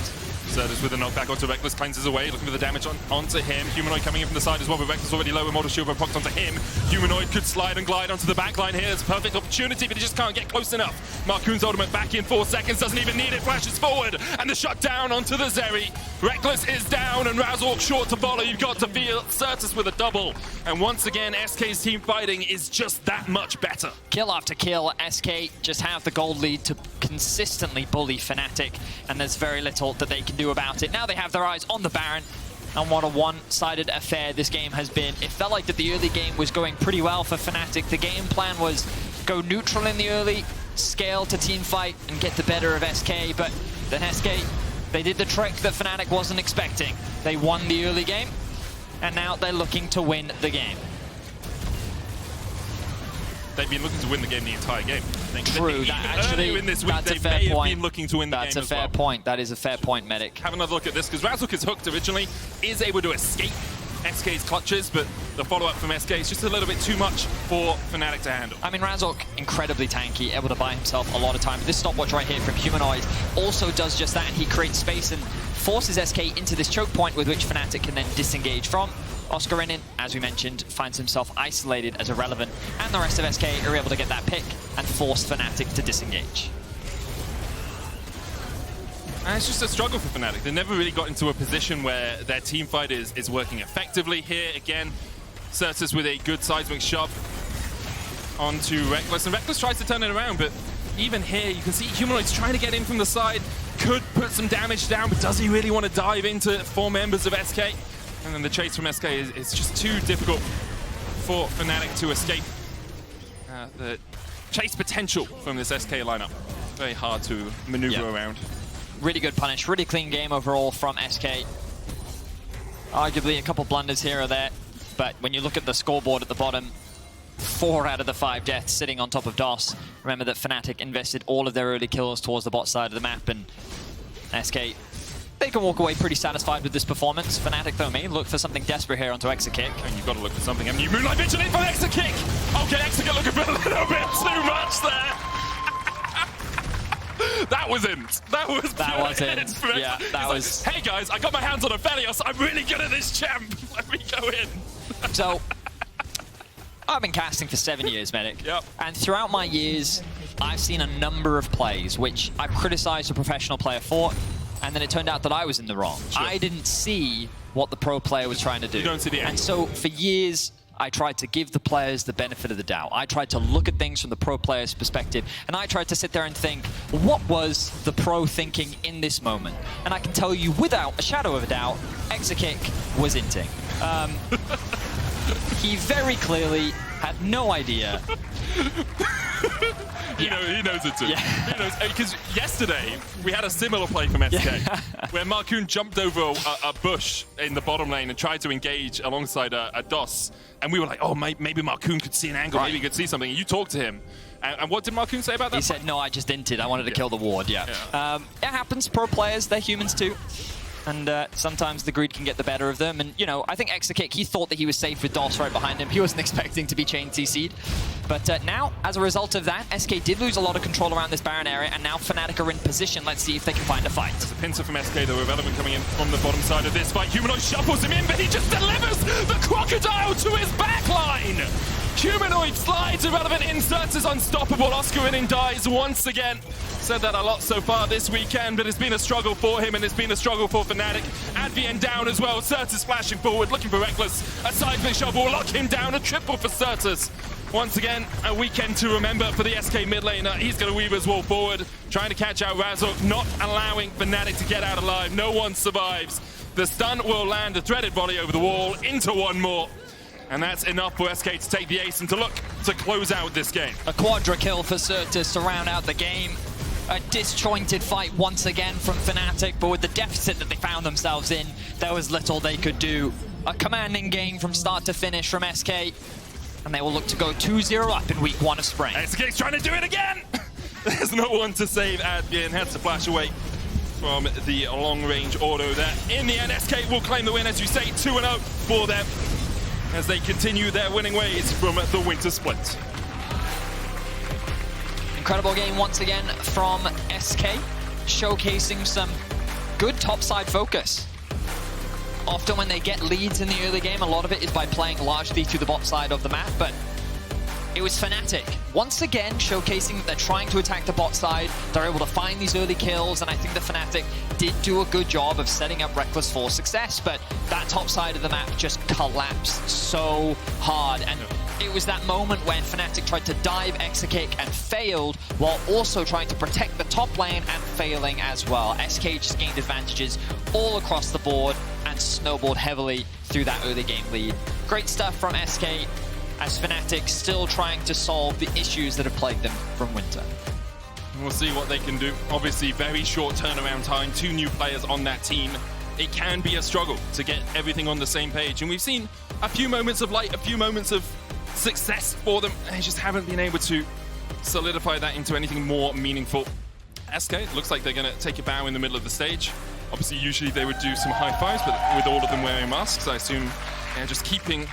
D: Sertuss with a knockback onto Rekkles, cleanses away, looking for the damage onto him. Humanoid coming in from the side as well, but Rekkles already low, Immortal Shield procced onto him. Humanoid could slide and glide onto the backline here. It's a perfect opportunity, but he just can't get close enough. Markoon's ultimate back in 4 seconds, doesn't even need it, flashes forward, and the shutdown onto the Zeri. Rekkles is down, and Razork short to follow. You've got to feel Sertuss with a double. And once again, SK's team fighting is just that much better.
E: Kill after kill, SK just have the gold lead to consistently bully Fnatic, and there's very little that they can do about it. Now they have their eyes on the Baron, and what a one-sided affair this game has been. It felt like that the early game was going pretty well for Fnatic. The game plan was go neutral in the early, scale to team fight, and get the better of SK, but then SK, they did the trick that Fnatic wasn't expecting. They won the early game, and now they're looking to win the game.
D: They've been looking to win the game the entire game.
E: True, that actually,
D: in this week,
E: that's
D: they
E: a fair
D: may
E: point.
D: have been looking to win the game
E: That's a
D: as
E: fair
D: well.
E: point. That is a fair point, Medic.
D: Have another look at this, because Razork is hooked originally, is able to escape SK's clutches, but the follow-up from SK is just a little bit too much for Fnatic to handle.
E: I mean, Razork, incredibly tanky, able to buy himself a lot of time. This stopwatch right here from Humanoid also does just that, and he creates space and forces SK into this choke point with which Fnatic can then disengage from. Oscarinin, as we mentioned, finds himself isolated as Irrelevant, and the rest of SK are able to get that pick and force Fnatic to disengage.
D: And it's just a struggle for Fnatic. They never really got into a position where their team fight is working effectively. Here, again, Sertuss with a good seismic shove onto Rekkles, and Rekkles tries to turn it around, but even here, you can see Humanoid's trying to get in from the side, could put some damage down, but does he really want to dive into 4 members of SK? And then the chase from SK is just too difficult for Fnatic to escape the chase potential from this SK lineup. Very hard to maneuver around.
E: Really good punish, really clean game overall from SK. Arguably a couple blunders here or there, but when you look at the scoreboard at the bottom, 4 out of the 5 deaths sitting on top of DOS. Remember that Fnatic invested all of their early kills towards the bot side of the map, and SK they can walk away pretty satisfied with this performance. Fnatic, though, may look for something desperate here onto Exakick.
D: And you've got to look for something. I mean, you Moonlight Vigilante for Exakick! Okay, Exakick looking for a little bit too much there. That wasn't. That wasn't.
E: Yeah, that was.
D: Like, hey guys, I got my hands on Aphelios. I'm really good at this champ. Let me go in.
E: So, I've been casting for 7 years, Medic.
D: Yep.
E: And throughout my years, I've seen a number of plays which I've criticized a professional player for, and then it turned out that I was in the wrong.
D: Sure.
E: I didn't see what the pro player was trying to do.
D: You don't see the end.
E: And so, for years, I tried to give the players the benefit of the doubt. I tried to look at things from the pro player's perspective, and I tried to sit there and think, what was the pro thinking in this moment? And I can tell you without a shadow of a doubt, Exakick was inting. He very clearly had no idea.
D: He knows it too.
E: Yeah.
D: He knows, because yesterday we had a similar play from SK where Markoon jumped over a bush in the bottom lane and tried to engage alongside a DOS, and we were like, oh, maybe Markoon could see an angle, maybe he could see something. And you talked to him, and what did Markoon say about that?
E: He said, no, I just inted. I wanted to kill the ward. Yeah. It happens. Pro players, they're humans too. And sometimes the greed can get the better of them. And, you know, I think Exakick, he thought that he was safe with DOS right behind him. He wasn't expecting to be chain CC'd. But now, as a result of that, SK did lose a lot of control around this Baron area, and now Fnatic are in position. Let's see if they can find a fight.
D: There's a pincer from SK, though, Irrelevant coming in from the bottom side of this fight. Humanoid shuffles him in, but he just delivers the crocodile to his backline. Humanoid slides, Irrelevant inserts is unstoppable. Oscarinin dies once again. Said that a lot so far this weekend, but it's been a struggle for him, and it's been a struggle for Fnatic. Advienne down as well. Sertuss flashing forward, looking for Rekkles. A side flick shot will lock him down. A triple for Sertuss. Once again, a weekend to remember for the SK mid laner. He's going to weave his wall forward, trying to catch out Razork, not allowing Fnatic to get out alive. No one survives. The stun will land a threaded volley over the wall into one more. And that's enough for SK to take the ace and to look to close out this game.
E: A quadra kill for Sertuss to round out the game. A disjointed fight once again from Fnatic, but with the deficit that they found themselves in, there was little they could do. A commanding game from start to finish from SK, and they will look to go 2-0 up in week 1 of Spring.
D: SK's trying to do it again! There's no one to save Advienne, has to flash away from the long-range auto there. In the end, SK will claim the win, as you say, 2-0 for them, as they continue their winning ways from the winter split.
E: Incredible game once again from SK, showcasing some good topside focus. Often when they get leads in the early game, a lot of it is by playing largely to the bot side of the map, but it was Fnatic once again showcasing that they're trying to attack the bot side. They're able to find these early kills, and I think the Fnatic did do a good job of setting up Rekkles for success, but that top side of the map just collapsed so hard. And it was that moment when Fnatic tried to dive Exakick and failed, while also trying to protect the top lane and failing as well. SK just gained advantages all across the board and snowballed heavily through that early game lead. Great stuff from SK, as Fnatic still trying to solve the issues that have plagued them from winter.
D: We'll see what they can do. Obviously, very short turnaround time, 2 new players on that team. It can be a struggle to get everything on the same page, and we've seen a few moments of light, a few moments of success for them, and they just haven't been able to solidify that into anything more meaningful. SK, it looks like they're going to take a bow in the middle of the stage. Obviously, usually they would do some high fives, but with all of them wearing masks, I assume they're just keeping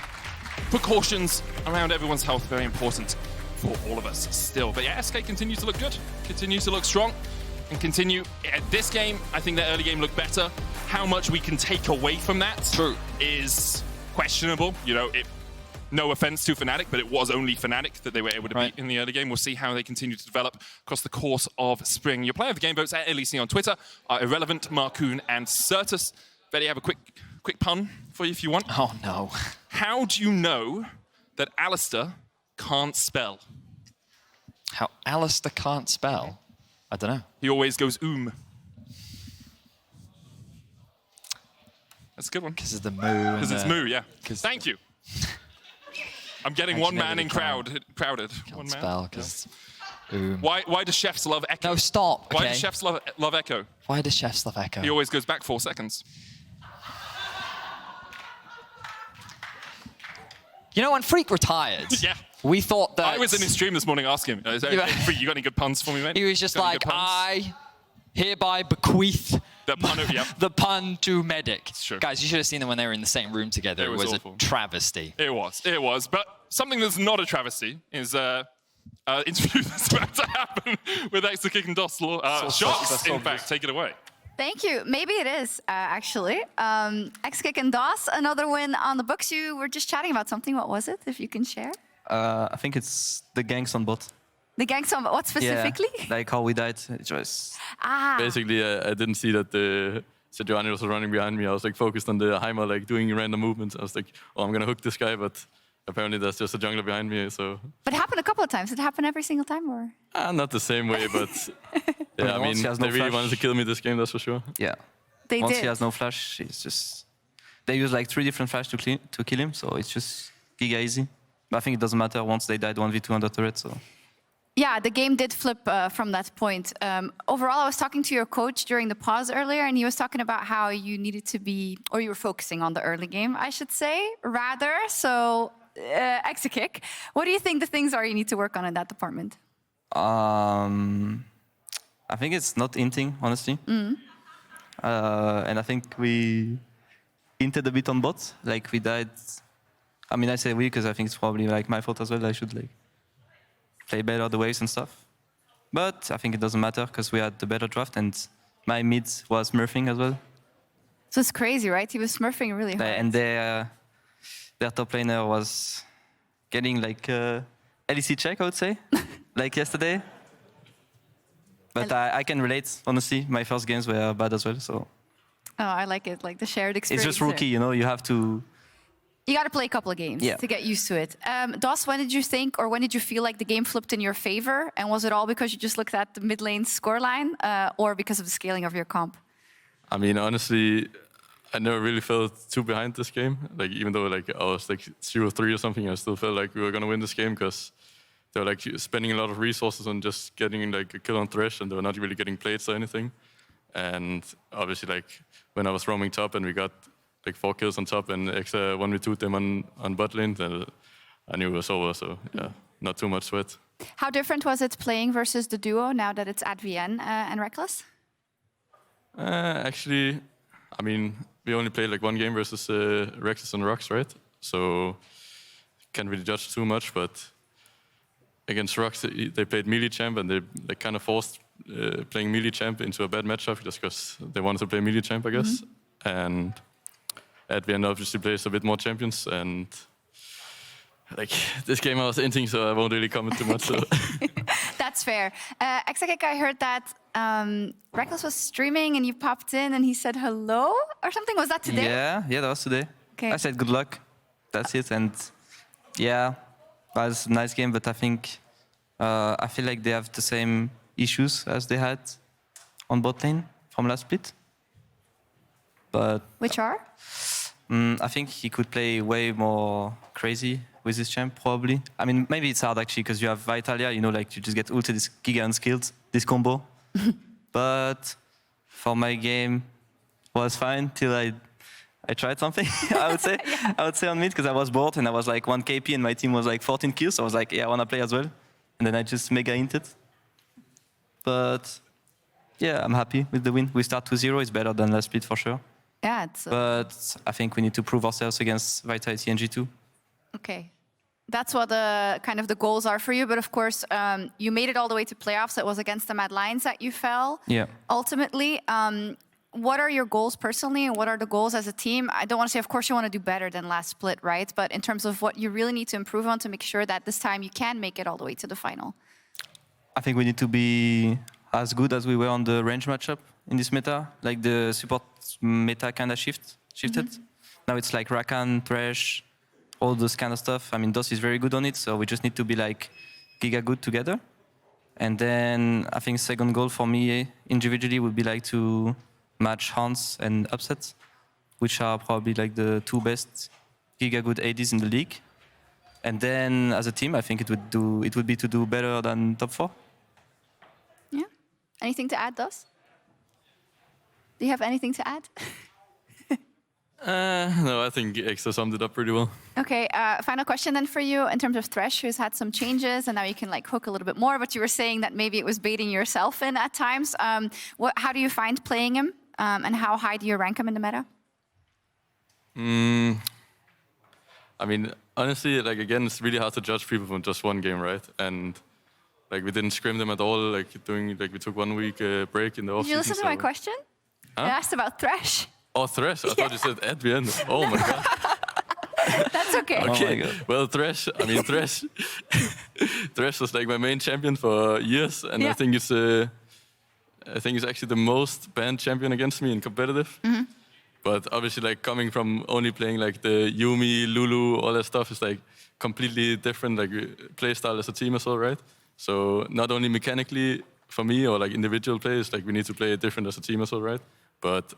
D: precautions around everyone's health, very important for all of us still. But yeah, SK continues to look good, continues to look strong, and continue. This game, I think their early game looked better. How much we can take away from that is questionable. You know, no offense to Fnatic, but it was only Fnatic that they were able to beat in the early game. We'll see how they continue to develop across the course of Spring. Your player of the game votes at LEC on Twitter are Irrelevant, Markoon, and Sertuss. Vedi, have a quick pun for you if you want.
E: Oh no.
D: How do you know that Alistair can't spell?
E: How Alistair can't spell? I don't know.
D: He always goes That's a good one.
E: Because of the moo.
D: Because it's moo, yeah. Thank you. I'm getting one man in crowded.
E: Can't
D: one man.
E: spell because
D: Why do chefs love Echo?
E: No, stop. Okay.
D: Why do chefs love Echo?
E: Why do chefs love Echo?
D: He always goes back 4 seconds.
E: You know, when Freak retired, we thought that...
D: I was in his stream this morning asking him, Freak, you got any good puns for me, mate?
E: He was just like, I hereby bequeath
D: The pun of, yep.
E: The pun to medic.
D: It's true.
E: Guys, you should have seen them when they were in the same room together.
D: It was
E: a
D: awful.
E: travesty.
D: It was. But something that's not a travesty is interview that's about to happen with Exakick and DOS. Shots, in fact, take it away.
F: Thank you. Maybe it is, actually. Exakick and DOS, another win on the books. You were just chatting about something. What was it, if you can share?
G: I think it's the ganks on bot.
F: The ganks on what specifically?
G: Yeah, like how we died. It was...
H: Basically, I didn't see that the Sejuani was running behind me. I was like focused on the Heimer, like doing random movements. I was like, oh, I'm gonna hook this guy, but apparently there's just a jungler behind me. So.
F: But it happened a couple of times. Did it happen every single time, or?
H: Not the same way, but yeah, I mean, they really wanted to kill me this game, that's for sure.
G: Yeah.
F: They
G: Once
F: did.
G: he has no flash, it's just... They use like 3 different flash to kill him, so it's just giga easy. But I think it doesn't matter once they died 1v2 on the turret, so...
F: Yeah, the game did flip from that point. Overall, I was talking to your coach during the pause earlier, and he was talking about how you needed to be, or you were focusing on the early game, I should say, rather. So, Exakick, what do you think the things are you need to work on in that department?
G: I think it's not inting, honestly. And I think we inted a bit on bot. Like we died. I mean, I say we because I think it's probably like my fault as well. I should like play better the waves and stuff. But I think it doesn't matter because we had the better draft and my mid was smurfing as well.
F: So it's crazy, right? He was smurfing really hard.
G: And their top laner was getting like LEC check, I would say, like yesterday. But I can relate, honestly. My first games were bad as well, so.
F: Oh, I like it, like the shared experience.
G: It's just rookie, you know, you have to...
F: You got to play a couple of games to get used to it. DOS, when did you think, or when did you feel like the game flipped in your favor? And was it all because you just looked at the mid lane scoreline, or because of the scaling of your comp?
H: I mean, honestly, I never really felt too behind this game. Like, even though like I was like 0-3 or something, I still felt like we were gonna win this game because they were like spending a lot of resources on just getting like a kill on Thresh, and they were not really getting plates or anything. And obviously, like when I was roaming top and we got like 4 kills on top and extra 1v2 them on bot lane, then I knew it was over. So yeah, not too much sweat.
F: How different was it playing versus the duo now that it's Advienne and Rekkles?
H: Actually, I mean, we only played like 1 game versus Rekkles and Rocks, right? So can't really judge too much, but against Rocks, they played melee champ and they kind of forced playing melee champ into a bad matchup just because they wanted to play melee champ, I guess. And Advienne obviously plays a bit more champions, and like this game I was inting, so I won't really comment too much. So.
F: That's fair. Exakick, I heard that Rekkles was streaming and you popped in and he said hello or something. Was that today?
G: Yeah, that was today.
F: Okay.
G: I said good luck. That's it. And yeah, that was a nice game, but I think I feel like they have the same issues as they had on bot lane from last split. But
F: Which are?
G: I think he could play way more crazy with this champ, probably. I mean, maybe it's hard actually, because you have Taliyah, you know, like you just get ulted, this giga unskilled, this combo. But for my game, was fine till I tried something, I would say. I would say on mid, because I was bored and I was like 1 KP and my team was like 14 kills. So I was like, yeah, I want to play as well. And then I just mega hinted. But yeah, I'm happy with the win. We start 2-0, it's better than last split for sure.
F: Yeah, it's...
G: But I think we need to prove ourselves against Vitality and G2.
F: Okay. That's what the kind of the goals are for you. But of course, you made it all the way to playoffs. It was against the Mad Lions that you fell.
G: Yeah.
F: Ultimately, what are your goals personally and what are the goals as a team? I don't want to say, of course, you want to do better than last split, right? But in terms of what you really need to improve on to make sure that this time you can make it all the way to the final.
G: I think we need to be as good as we were on the range matchup in this meta. Like the support meta kind of shifted. Now it's like Rakan, Thresh, all those kind of stuff. I mean, DOS is very good on it, so we just need to be like giga good together. And then I think second goal for me individually would be like to match Hans and Upset, which are probably like the 2 best giga good ADs in the league. And then as a team, I think it would be to do better than top 4.
F: Yeah. Anything to add, DOS? Do you have anything to add?
H: No, I think Exa summed it up pretty well.
F: Okay, final question then for you in terms of Thresh, who's had some changes and now you can like hook a little bit more, but you were saying that maybe it was baiting yourself in at times. How do you find playing him? And how high do you rank him in the meta?
H: I mean, honestly, like again, it's really hard to judge people from just one game, right? And like we didn't scrim them at all. Like we took 1 week break in the offseason.
F: Did you listen to my question?
H: Huh?
F: I asked about Thresh.
H: Oh, Thresh! I thought you said Advienne. Oh my god.
F: That's okay.
H: Okay. Well, Thresh. I mean, Thresh. Thresh was like my main champion for years, and I think it's actually the most banned champion against me in competitive. But obviously, like coming from only playing like the Yuumi, Lulu, all that stuff is like completely different, like play style as a team as well, right? So not only mechanically for me or like individual players, like we need to play it different as a team as well, right? But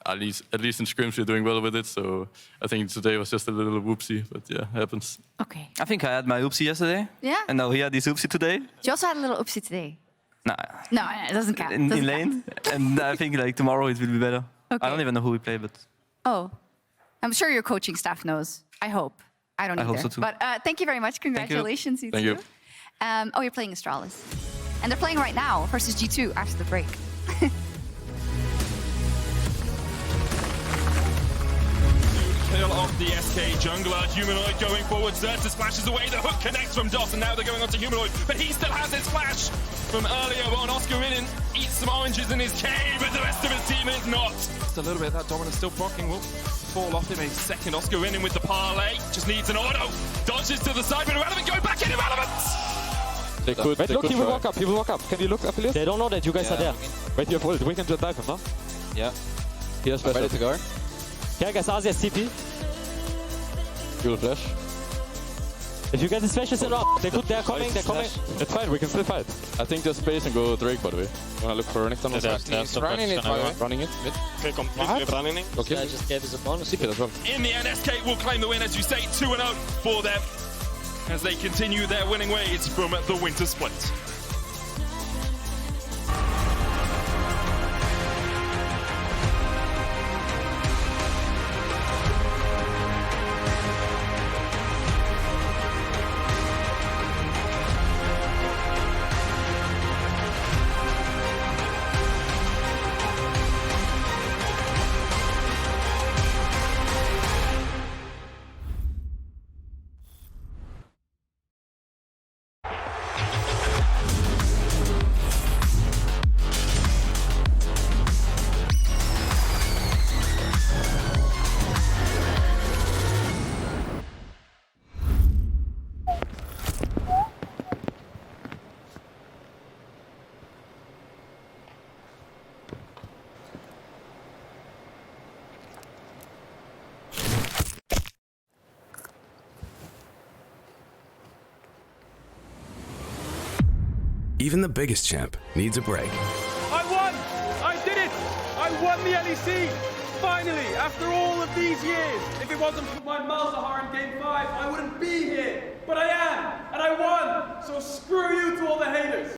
H: at least in scrims we're doing well with it. So I think today was just a little whoopsie, but yeah, happens.
F: Okay.
G: I think I had my oopsie yesterday.
F: Yeah.
G: And now he had his oopsie today.
F: You also had a little oopsie today.
G: Nah.
F: No, it doesn't count.
G: In
F: Doesn't
G: lane.
F: count.
G: And I think like tomorrow it will be better.
F: Okay.
G: I don't even know who we play, but
F: Oh, I'm sure your coaching staff knows. I hope. I don't
G: I
F: either.
G: hope so too.
F: But thank you very much. Congratulations, you
H: Thank
F: two.
H: you.
F: Oh, you're playing Astralis. And they're playing right now versus G2 after the break.
D: Kill off the SK jungler. Humanoid going forward. Sertuss splashes away. The hook connects from Doss, and now they're going on to Humanoid. But he still has his flash from earlier on. Oscarinin eats some oranges in his cave, but the rest of his team is not. Just a little bit of that dominance still proccing will fall off him a second. Oscarinin with the parlay. Just needs an auto. Dodges to the side, but Irrelevant going back in Irrelevant.
I: Wait, look, he will walk up, Can you look, Aphelios? They don't know that you guys are there. Wait, you have ult. We can just dive him, no?
J: Yeah.
I: Here's
J: Ready to go.
I: Okay, guys, Azir's TP.
H: Cool flash.
I: If you get his flashes in up, they're coming. It's fine, we can still fight.
H: I think just space and go Drake, by the way. Wanna look for Renekton?
J: He's running it, by the way.
H: Running it. Mid.
J: Okay, completely running it.
H: Okay.
J: I just gave us a bonus.
H: Keep it as well.
D: In the end, SK will claim the win, as you say, 2-0 for them as they continue their winning ways from the Winter Split.
K: Even the biggest champ needs a break.
L: I won! I did it! I won the LEC! Finally, after all of these years! If it wasn't for my Malzahar in Game 5, I wouldn't be here! But I am! And I won! So screw you to all the haters!